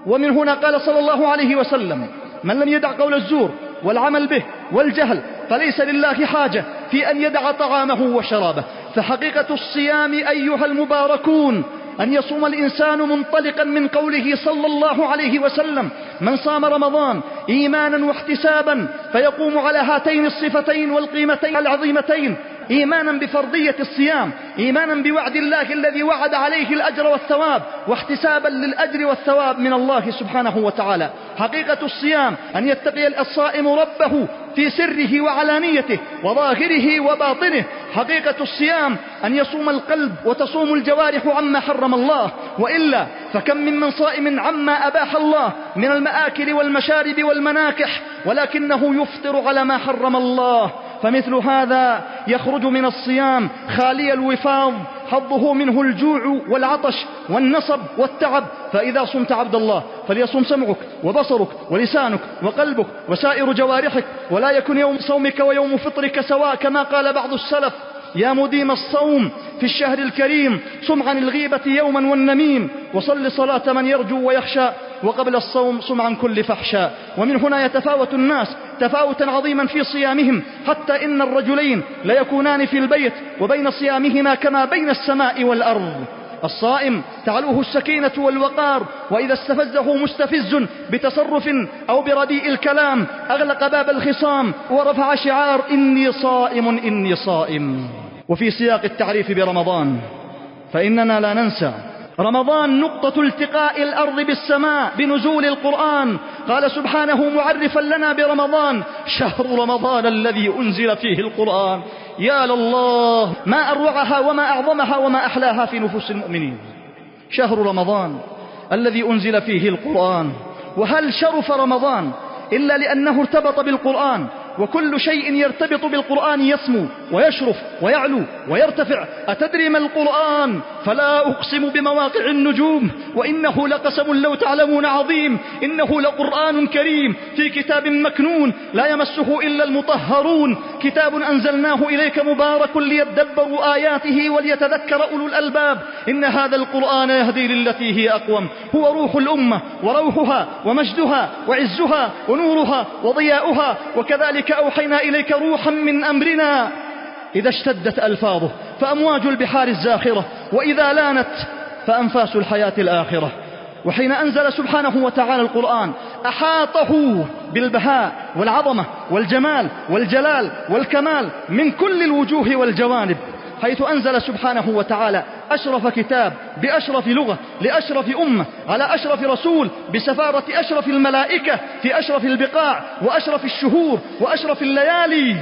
ومن هنا قال صلى الله عليه وسلم من لم يدع قول الزور والعمل به والجهل فليس لله حاجة في أن يدع طعامه وشرابه. فحقيقة الصيام أيها المباركون أن يصوم الإنسان منطلقا من قوله صلى الله عليه وسلم من صام رمضان إيمانا واحتسابا فيقوم على هاتين الصفتين والقيمتين العظيمتين: إيمانا بفرضية الصيام، إيمانا بوعد الله الذي وعد عليه الأجر والثواب، واحتسابا للأجر والثواب من الله سبحانه وتعالى. حقيقة الصيام أن يتقي الصائم ربه في سره وعلانيته وظاهره وباطنه. حقيقة الصيام أن يصوم القلب وتصوم الجوارح عما حرم الله، وإلا فكم من صائم عما أباح الله من المآكل والمشارب والمناكح ولكنه يفطر على ما حرم الله. فمثل هذا يخرج من الصيام خالي الوفاض حظه منه الجوع والعطش والنصب والتعب. فإذا صمت عبد الله فليصم سمعك وبصرك ولسانك وقلبك وسائر جوارحك، ولا يكن يوم صومك ويوم فطرك سواء، كما قال بعض السلف: يا مديم الصوم في الشهر الكريم صم عن الغيبة يوما والنميم، وصل صلاة من يرجو ويخشى، وقبل الصوم صم عن كل فحشاء. ومن هنا يتفاوت الناس تفاوتا عظيما في صيامهم، حتى إن الرجلين ليكونان في البيت وبين صيامهما كما بين السماء والأرض. الصائم تعلوه السكينة والوقار، وإذا استفزه مستفز بتصرف أو برديء الكلام أغلق باب الخصام ورفع شعار: إني صائم إني صائم. وفي سياق التعريف برمضان فإننا لا ننسى رمضان نقطة التقاء الأرض بالسماء بنزول القرآن. قال سبحانه معرفا لنا برمضان: شهر رمضان الذي أنزل فيه القرآن. يا لله، ما أروعها وما أعظمها وما أحلاها في نفوس المؤمنين. شهر رمضان الذي أنزل فيه القرآن. وهل شرف رمضان إلا لأنه ارتبط بالقرآن؟ وكل شيء يرتبط بالقرآن يسمو ويشرف ويعلو ويرتفع. أتدري ما القرآن؟ فلا أقسم بمواقع النجوم وإنه لقسم لو تعلمون عظيم. إنه لقرآن كريم في كتاب مكنون لا يمسه إلا المطهرون. كتاب أنزلناه إليك مبارك ليدبروا آياته وليتذكر أولو الألباب. إن هذا القرآن يهدي للتي هي أقوم. هو روح الأمة وروحها ومجدها وعزها ونورها وضياؤها. وكذلك أوحينا إليك روحا من أمرنا. إذا اشتدت ألفاظه فأمواج البحار الزاخرة، وإذا لانت فأنفاس الحياة الآخرة. وحين أنزل سبحانه وتعالى القرآن أحاطه بالبهاء والعظمة والجمال والجلال والكمال من كل الوجوه والجوانب، حيث أنزل سبحانه وتعالى أشرف كتاب بأشرف لغة لأشرف أمة على أشرف رسول بسفارة أشرف الملائكة في أشرف البقاع وأشرف الشهور وأشرف الليالي.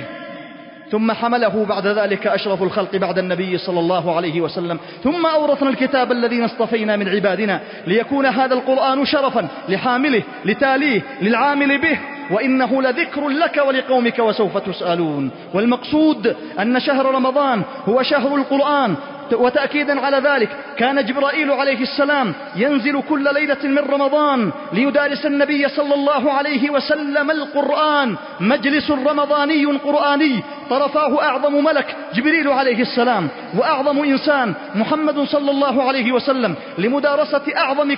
ثم حمله بعد ذلك أشرف الخلق بعد النبي صلى الله عليه وسلم. ثم أورثنا الكتاب الذين اصطفينا من عبادنا ليكون هذا القرآن شرفا لحامله لتاليه للعامل به، وإنه لذكر لك ولقومك وسوف تسألون. والمقصود أن شهر رمضان هو شهر القرآن. وتأكيدا على ذلك كان جبرائيل عليه السلام ينزل كل ليلة من رمضان ليدارس النبي صلى الله عليه وسلم القرآن. مجلس رمضاني قرآني طرفاه أعظم ملك جبريل عليه السلام وأعظم إنسان محمد صلى الله عليه وسلم لمدارسة أعظم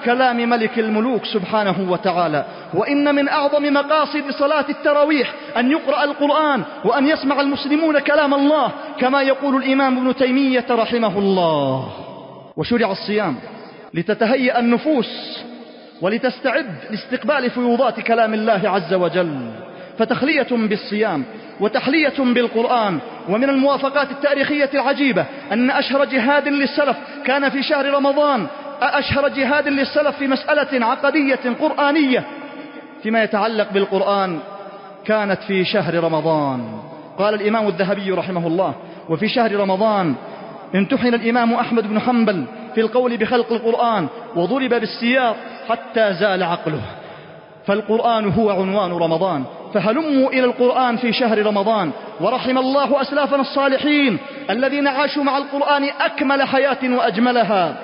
كلام ملك الملوك سبحانه وتعالى. وإن من أعظم مقاصد صلاة التراويح أن يقرأ القرآن وأن يسمع المسلمون كلام الله، كما يقول الإمام ابن تيمية رحمه الله. وشرع الصيام لتتهيأ النفوس ولتستعد لاستقبال فيوضات كلام الله عز وجل، فتخلية بالصيام وتحلية بالقرآن. ومن الموافقات التاريخية العجيبة أن أشهر جهاد للسلف كان في شهر رمضان. أشهر جهاد للسلف في مسألة عقدية قرآنية فيما يتعلق بالقرآن كانت في شهر رمضان. قال الإمام الذهبي رحمه الله: وفي شهر رمضان امتحن الإمام أحمد بن حنبل في القول بخلق القرآن وضرب بالسياط حتى زال عقله. فالقرآن هو عنوان رمضان، فهلموا إلى القرآن في شهر رمضان. ورحم الله أسلافنا الصالحين الذين عاشوا مع القرآن أكمل حياة وأجملها،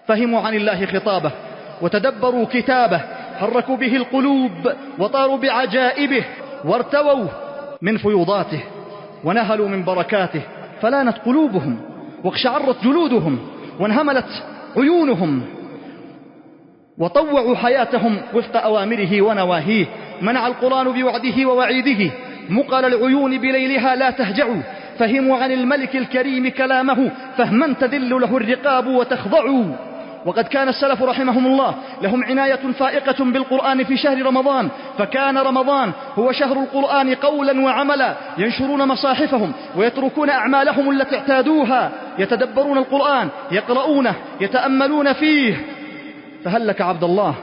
فهموا عن الله خطابه وتدبروا كتابه، حركوا به القلوب وطاروا بعجائبه وارتووا من فيوضاته ونهلوا من بركاته، فلانت قلوبهم واقشعرت جلودهم وانهملت عيونهم، وطوعوا حياتهم وفق أوامره ونواهيه. منع القرآن بوعده ووعيده مقل العيون بليلها لا تهجعوا. فهموا عن الملك الكريم كلامه فهما تذل له الرقاب وتخضعوا. وقد كان السلف رحمهم الله لهم عناية فائقة بالقرآن في شهر رمضان، فكان رمضان هو شهر القرآن قولا وعملا. ينشرون مصاحفهم ويتركون أعمالهم التي اعتادوها، يتدبرون القرآن، يقرؤونه، يتأملون فيه. فهل لك عبد الله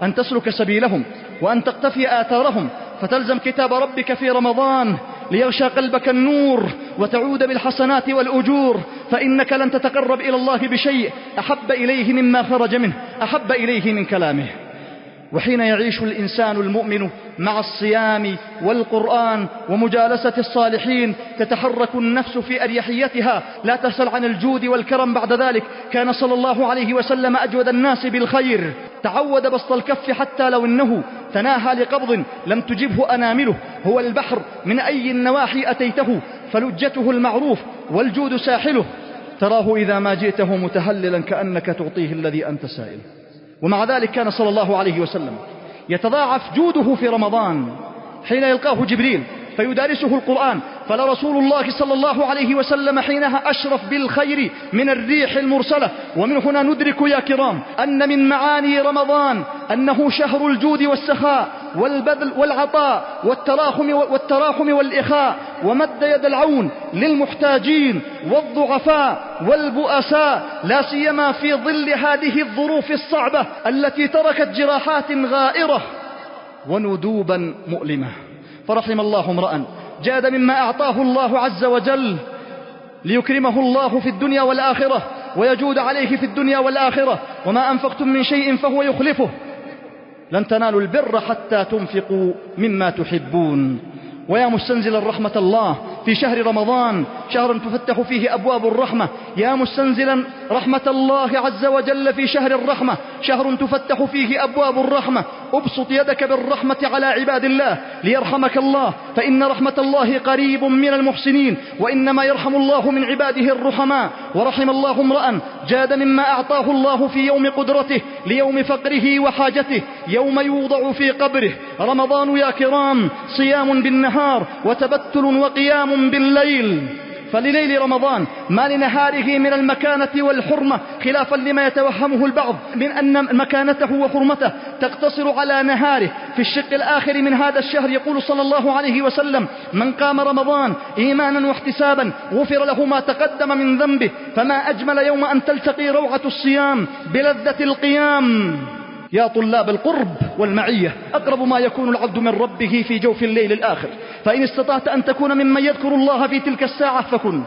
أن تسلك سبيلهم وأن تقتفي آثارهم فتلزم كتاب ربك في رمضان ليغشى قلبك النور وتعود بالحسنات والأجور، فإنك لن تتقرب إلى الله بشيء أحب إليه مما خرج منه، أحب إليه من كلامه. وحين يعيش الإنسان المؤمن مع الصيام والقرآن ومجالسة الصالحين تتحرك النفس في أريحيتها، لا تسأل عن الجود والكرم بعد ذلك. كان صلى الله عليه وسلم أجود الناس بالخير، تعود بسط الكف حتى لو إنه تناهى لقبض لم تجبه أنامله. هو البحر من أي النواحي أتيته فلجته المعروف والجود ساحله، تراه إذا ما جئته متهللا كأنك تعطيه الذي أنت سائل. ومع ذلك كان صلى الله عليه وسلم يتضاعف جوده في رمضان حين يلقاه جبريل فيدارسه القرآن، فلرسول الله صلى الله عليه وسلم حينها أشرف بالخير من الريح المرسلة. ومن هنا ندرك يا كرام أن من رمضان أنه شهر الجود والسخاء والبذل والعطاء والتراحم والإخاء، ومد يد العون للمحتاجين والضعفاء والبؤساء، لا سيما في ظل هذه الظروف الصعبة التي تركت جراحات غائرة وندوبا مؤلمة. فرحم الله امرأ جاد مما أعطاه الله عز وجل ليكرمه الله في الدنيا والآخرة ويجود عليه في الدنيا والآخرة. وما أنفقتم من شيء فهو يخلفه، لن تنالوا البر حتى تنفقوا مما تحبون. ويا مستنزل الرحمة الله في شهر رمضان، شهر تفتح فيه أبواب الرحمة، يا مستنزلا رحمة الله عز وجل في شهر الرحمة، شهر تفتح فيه أبواب الرحمة، أبسط يدك بالرحمة على عباد الله ليرحمك الله، فإن رحمة الله قريب من المحسنين، وإنما يرحم الله من عباده الرحماء. ورحم الله امرأ جاد مما أعطاه الله في يوم قدرته ليوم فقره وحاجته، يوم يوضع في قبره. رمضان يا كرام صيام بالنهار وتبتل وقيام بالليل، فلليل رمضان ما لنهاره من المكانة والحرمة، خلافا لما يتوهمه البعض من أن مكانته وحرمته تقتصر على نهاره. في الشق الآخر من هذا الشهر يقول صلى الله عليه وسلم: من قام رمضان إيمانا واحتسابا غفر له ما تقدم من ذنبه. فما أجمل يوم أن تلتقي روعة الصيام بلذة القيام. يا طلاب القرب والمعية، أقرب ما يكون العبد من ربه في جوف الليل الآخر، فإن استطعت أن تكون ممن يذكر الله في تلك الساعة فكن.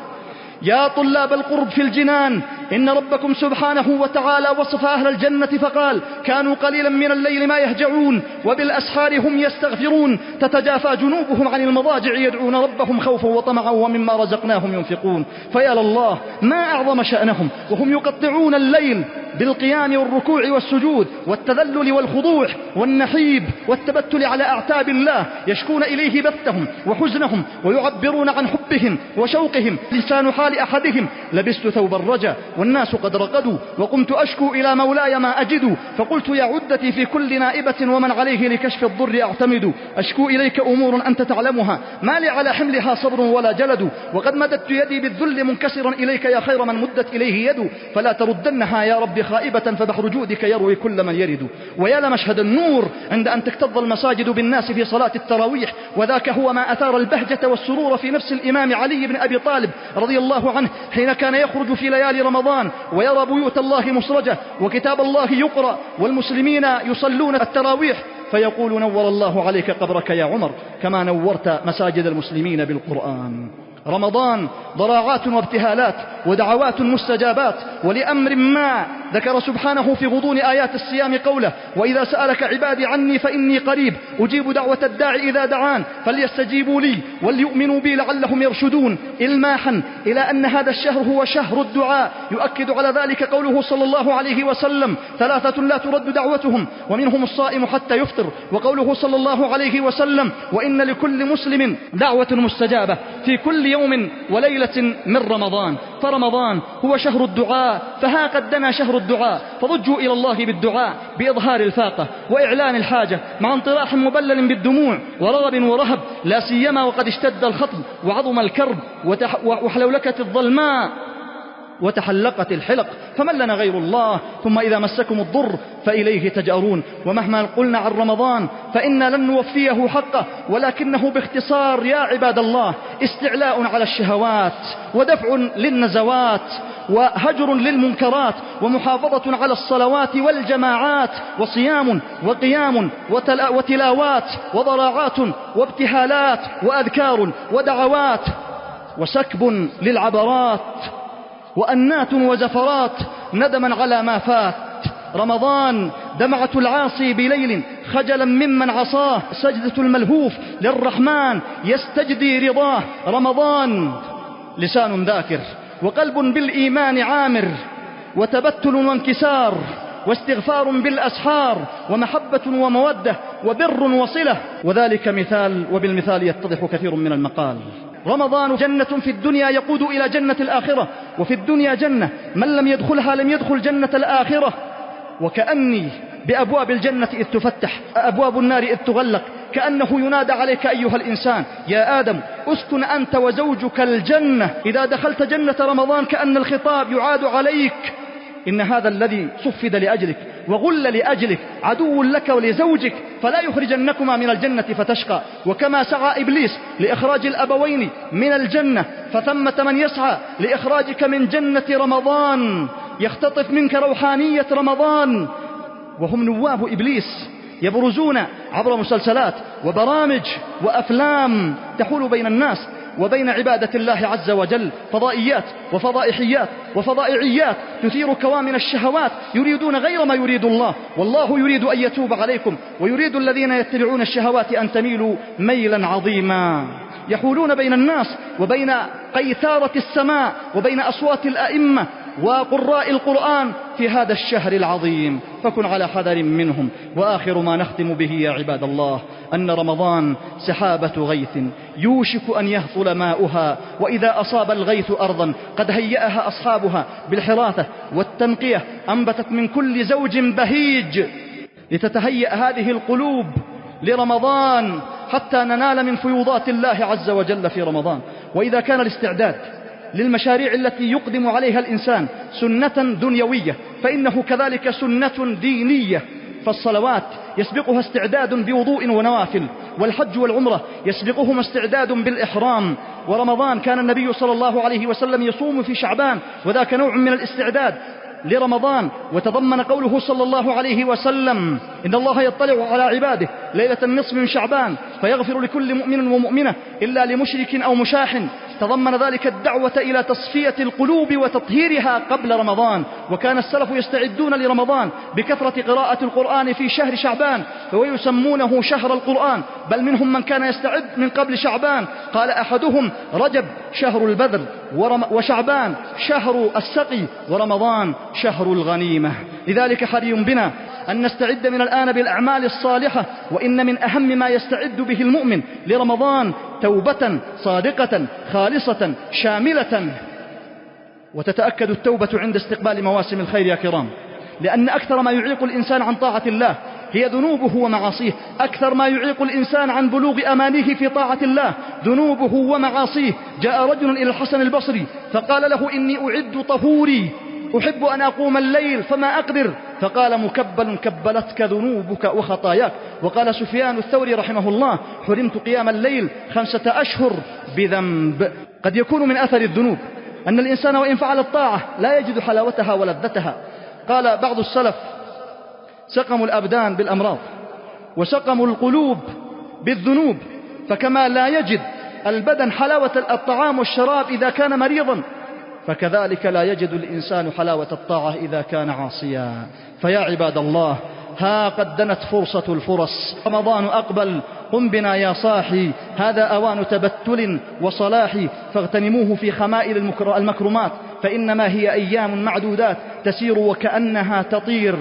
يا طلاب القرب في الجنان، إن ربكم سبحانه وتعالى وصف أهل الجنة فقال: كانوا قليلا من الليل ما يهجعون وبالأسحار هم يستغفرون، تتجافى جنوبهم عن المضاجع يدعون ربهم خوفا وطمعا ومما رزقناهم ينفقون. فيا لله ما أعظم شأنهم وهم يقطعون الليل بالقيام والركوع والسجود والتذلل والخضوع والنحيب والتبتل على أعتاب الله، يشكون إليه بثهم وحزنهم ويعبرون عن حبهم وشوقهم. لسان حال أحدهم: لبست ثوب الرجا والناس قد رقدوا وقمت أشكو إلى مولاي ما أجد، فقلت يا عدتي في كل نائبة ومن عليه لكشف الضر أعتمد، أشكو إليك أمور أنت تعلمها ما لي على حملها صبر ولا جلد، وقد مددت يدي بالذل منكسرا إليك يا خير من مدت إليه يد، فلا تردنها يا رب خائبة فبحر جودك يروي كل من يرد. ويا لمشهد النور عند أن تكتظ المساجد بالناس في صلاة التراويح، وذاك هو ما أثار البهجة والسرور في نفس الإمام علي بن أبي طالب رضي الله عنه حين كان يخرج في ليالي رمضان ويرى بيوت الله مسرجة وكتاب الله يقرأ والمسلمين يصلون التراويح، فيقول: نور الله عليك قبرك يا عمر كما نورت مساجد المسلمين بالقرآن. رمضان ضراعات وابتهالات ودعوات مستجابات، ولأمر ما ذكر سبحانه في غضون آيات الصيام قوله: وإذا سألك عبادي عني فإني قريب أجيب دعوة الداعي إذا دعان فليستجيبوا لي وليؤمنوا بي لعلهم يرشدون، إلماحا إلى أن هذا الشهر هو شهر الدعاء. يؤكد على ذلك قوله صلى الله عليه وسلم: ثلاثة لا ترد دعوتهم ومنهم الصائم حتى يفطر، وقوله صلى الله عليه وسلم: وإن لكل مسلم دعوة مستجابة في كل يوم وليلة من رمضان. فرمضان هو شهر الدعاء، فها قد دنا شهر الدعاء، فضجوا إلى الله بالدعاء بإظهار الفاقة وإعلان الحاجة مع انطراح مبلل بالدموع ورغب ورهب، لا سيما وقد اشتد الخطب وعظم الكرب وحلولكت الظلماء وتحلقت الحلق، فمن لنا غير الله؟ ثم إذا مسكم الضر فإليه تجأرون. ومهما قلنا عن رمضان فإنا لن نوفيه حقه، ولكنه باختصار يا عباد الله استعلاء على الشهوات ودفع للنزوات وهجر للمنكرات ومحافظة على الصلوات والجماعات وصيام وقيام وتلاوات وضراعات وابتهالات وأذكار ودعوات وسكب للعبرات وأنات وزفرات ندما على ما فات. رمضان دمعة العاصي بليل خجلا ممن عصاه، سجدة الملهوف للرحمن يستجدي رضاه. رمضان لسان ذاكر وقلب بالإيمان عامر، وتبتل وانكسار واستغفار بالأسحار، ومحبة ومودة وبر وصلة، وذلك مثال وبالمثال يتضح كثير من المقال. رمضان جنة في الدنيا يقود إلى جنة الآخرة، وفي الدنيا جنة من لم يدخلها لم يدخل جنة الآخرة. وكأني بأبواب الجنة إذ تفتح أبواب النار إذ تغلق، كأنه ينادى عليك أيها الإنسان يا آدم اسكن أنت وزوجك الجنة. إذا دخلت جنة رمضان كأن الخطاب يعاد عليك، إن هذا الذي صفد لأجلك وغل لأجلك عدو لك ولزوجك، فلا يخرجنكما من الجنة فتشقى. وكما سعى إبليس لإخراج الأبوين من الجنة، فثمة من يسعى لإخراجك من جنة رمضان، يختطف منك روحانية رمضان، وهم نواب إبليس يبرزون عبر مسلسلات وبرامج وأفلام تحول بين الناس وبين عبادة الله عز وجل، فضائيات وفضائحيات وفضائعيات تثير كوامن الشهوات، يريدون غير ما يريد الله، والله يريد أن يتوب عليكم، ويريد الذين يتبعون الشهوات أن تميلوا ميلا عظيما. يحولون بين الناس وبين قيثارة السماء وبين أصوات الأئمة وقراء القرآن في هذا الشهر العظيم، فكن على حذر منهم. وآخر ما نختم به يا عباد الله أن رمضان سحابة غيث يوشك أن يهطل ماؤها، وإذا أصاب الغيث أرضا قد هيأها أصحابها بالحراثة والتنقية أنبتت من كل زوج بهيج، لتتهيأ هذه القلوب لرمضان حتى ننال من فيوضات الله عز وجل في رمضان. وإذا كان الاستعداد للمشاريع التي يقدم عليها الإنسان سنة دنيوية، فإنه كذلك سنة دينية، فالصلوات يسبقها استعداد بوضوء ونوافل، والحج والعمرة يسبقهما استعداد بالإحرام. ورمضان كان النبي صلى الله عليه وسلم يصوم في شعبان، وذاك نوع من الاستعداد لرمضان. وتضمن قوله صلى الله عليه وسلم إن الله يطلع على عباده ليلة النصف من شعبان فيغفر لكل مؤمن ومؤمنة إلا لمشرك أو مشاحن. تضمن ذلك الدعوة إلى تصفية القلوب وتطهيرها قبل رمضان، وكان السلف يستعدون لرمضان بكثرة قراءة القرآن في شهر شعبان، ويسمونه شهر القرآن، بل منهم من كان يستعد من قبل شعبان. قال أحدهم رجب شهر البذل، وشعبان شهر السقي، ورمضان شهر الغنيمة. لذلك حري بنا أن نستعد من الآن بالأعمال الصالحة، وإن من أهم ما يستعد به المؤمن لرمضان توبة صادقة خالصة شاملة. وتتأكد التوبة عند استقبال مواسم الخير يا كرام، لأن أكثر ما يعيق الإنسان عن طاعة الله هي ذنوبه ومعاصيه، أكثر ما يعيق الإنسان عن بلوغ أمانيه في طاعة الله ذنوبه ومعاصيه. جاء رجل إلى الحسن البصري فقال له إني أعد طهوري، أحب أن أقوم الليل فما أقدر، فقال مكبل كبلتك ذنوبك وخطاياك. وقال سفيان الثوري رحمه الله حرمت قيام الليل 5 أشهر بذنب. قد يكون من أثر الذنوب أن الإنسان وإن فعل الطاعة لا يجد حلاوتها ولذتها. قال بعض السلف سقموا الأبدان بالأمراض وسقموا القلوب بالذنوب، فكما لا يجد البدن حلاوة الطعام والشراب إذا كان مريضا، فكذلك لا يجد الإنسان حلاوة الطاعة إذا كان عاصيا. فيا عباد الله ها قد دنت فرصة الفرص، رمضان أقبل، قم بنا يا صاحي، هذا أوان تبتل وصلاح، فاغتنموه في خمائل المكرمات، فإنما هي أيام معدودات تسير وكأنها تطير،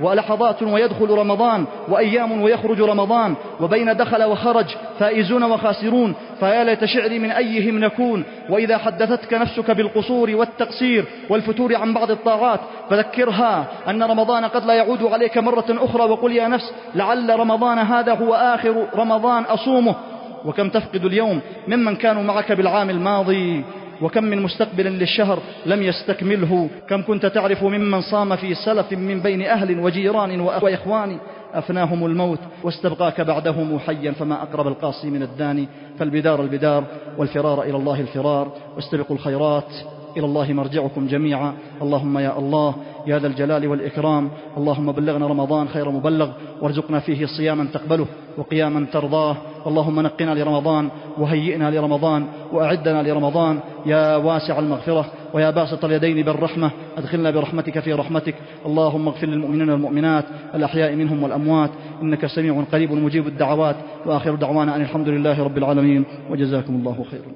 ولحظات ويدخل رمضان، وأيام ويخرج رمضان، وبين دخل وخرج فائزون وخاسرون، فيا ليت شعري من أيهم نكون. وإذا حدثتك نفسك بالقصور والتقصير والفتور عن بعض الطاعات فذكرها أن رمضان قد لا يعود عليك مرة أخرى، وقل يا نفس لعل رمضان هذا هو آخر رمضان أصومه. وكم تفقد اليوم ممن كانوا معك بالعام الماضي، وكم من مستقبل للشهر لم يستكمله، كم كنت تعرف ممن صام في سلف من بين أهل وجيران وإخوان أفناهم الموت واستبقاك بعدهم حيا، فما أقرب القاصي من الداني. فالبدار البدار والفرار إلى الله الفرار، واستبقوا الخيرات، إلى الله مرجعكم جميعا. اللهم يا الله يا ذا الجلال والإكرام، اللهم بلغنا رمضان خير مبلغ، وارزقنا فيه صياما تقبله وقياما ترضاه. اللهم نقنا لرمضان وهيئنا لرمضان وأعدنا لرمضان يا واسع المغفرة. ويا باسط اليدين بالرحمة أدخلنا برحمتك في رحمتك. اللهم اغفر للمؤمنين والمؤمنات الأحياء منهم والأموات إنك سميع قريب مجيب الدعوات. وآخر دعوانا أن الحمد لله رب العالمين، وجزاكم الله خيرا.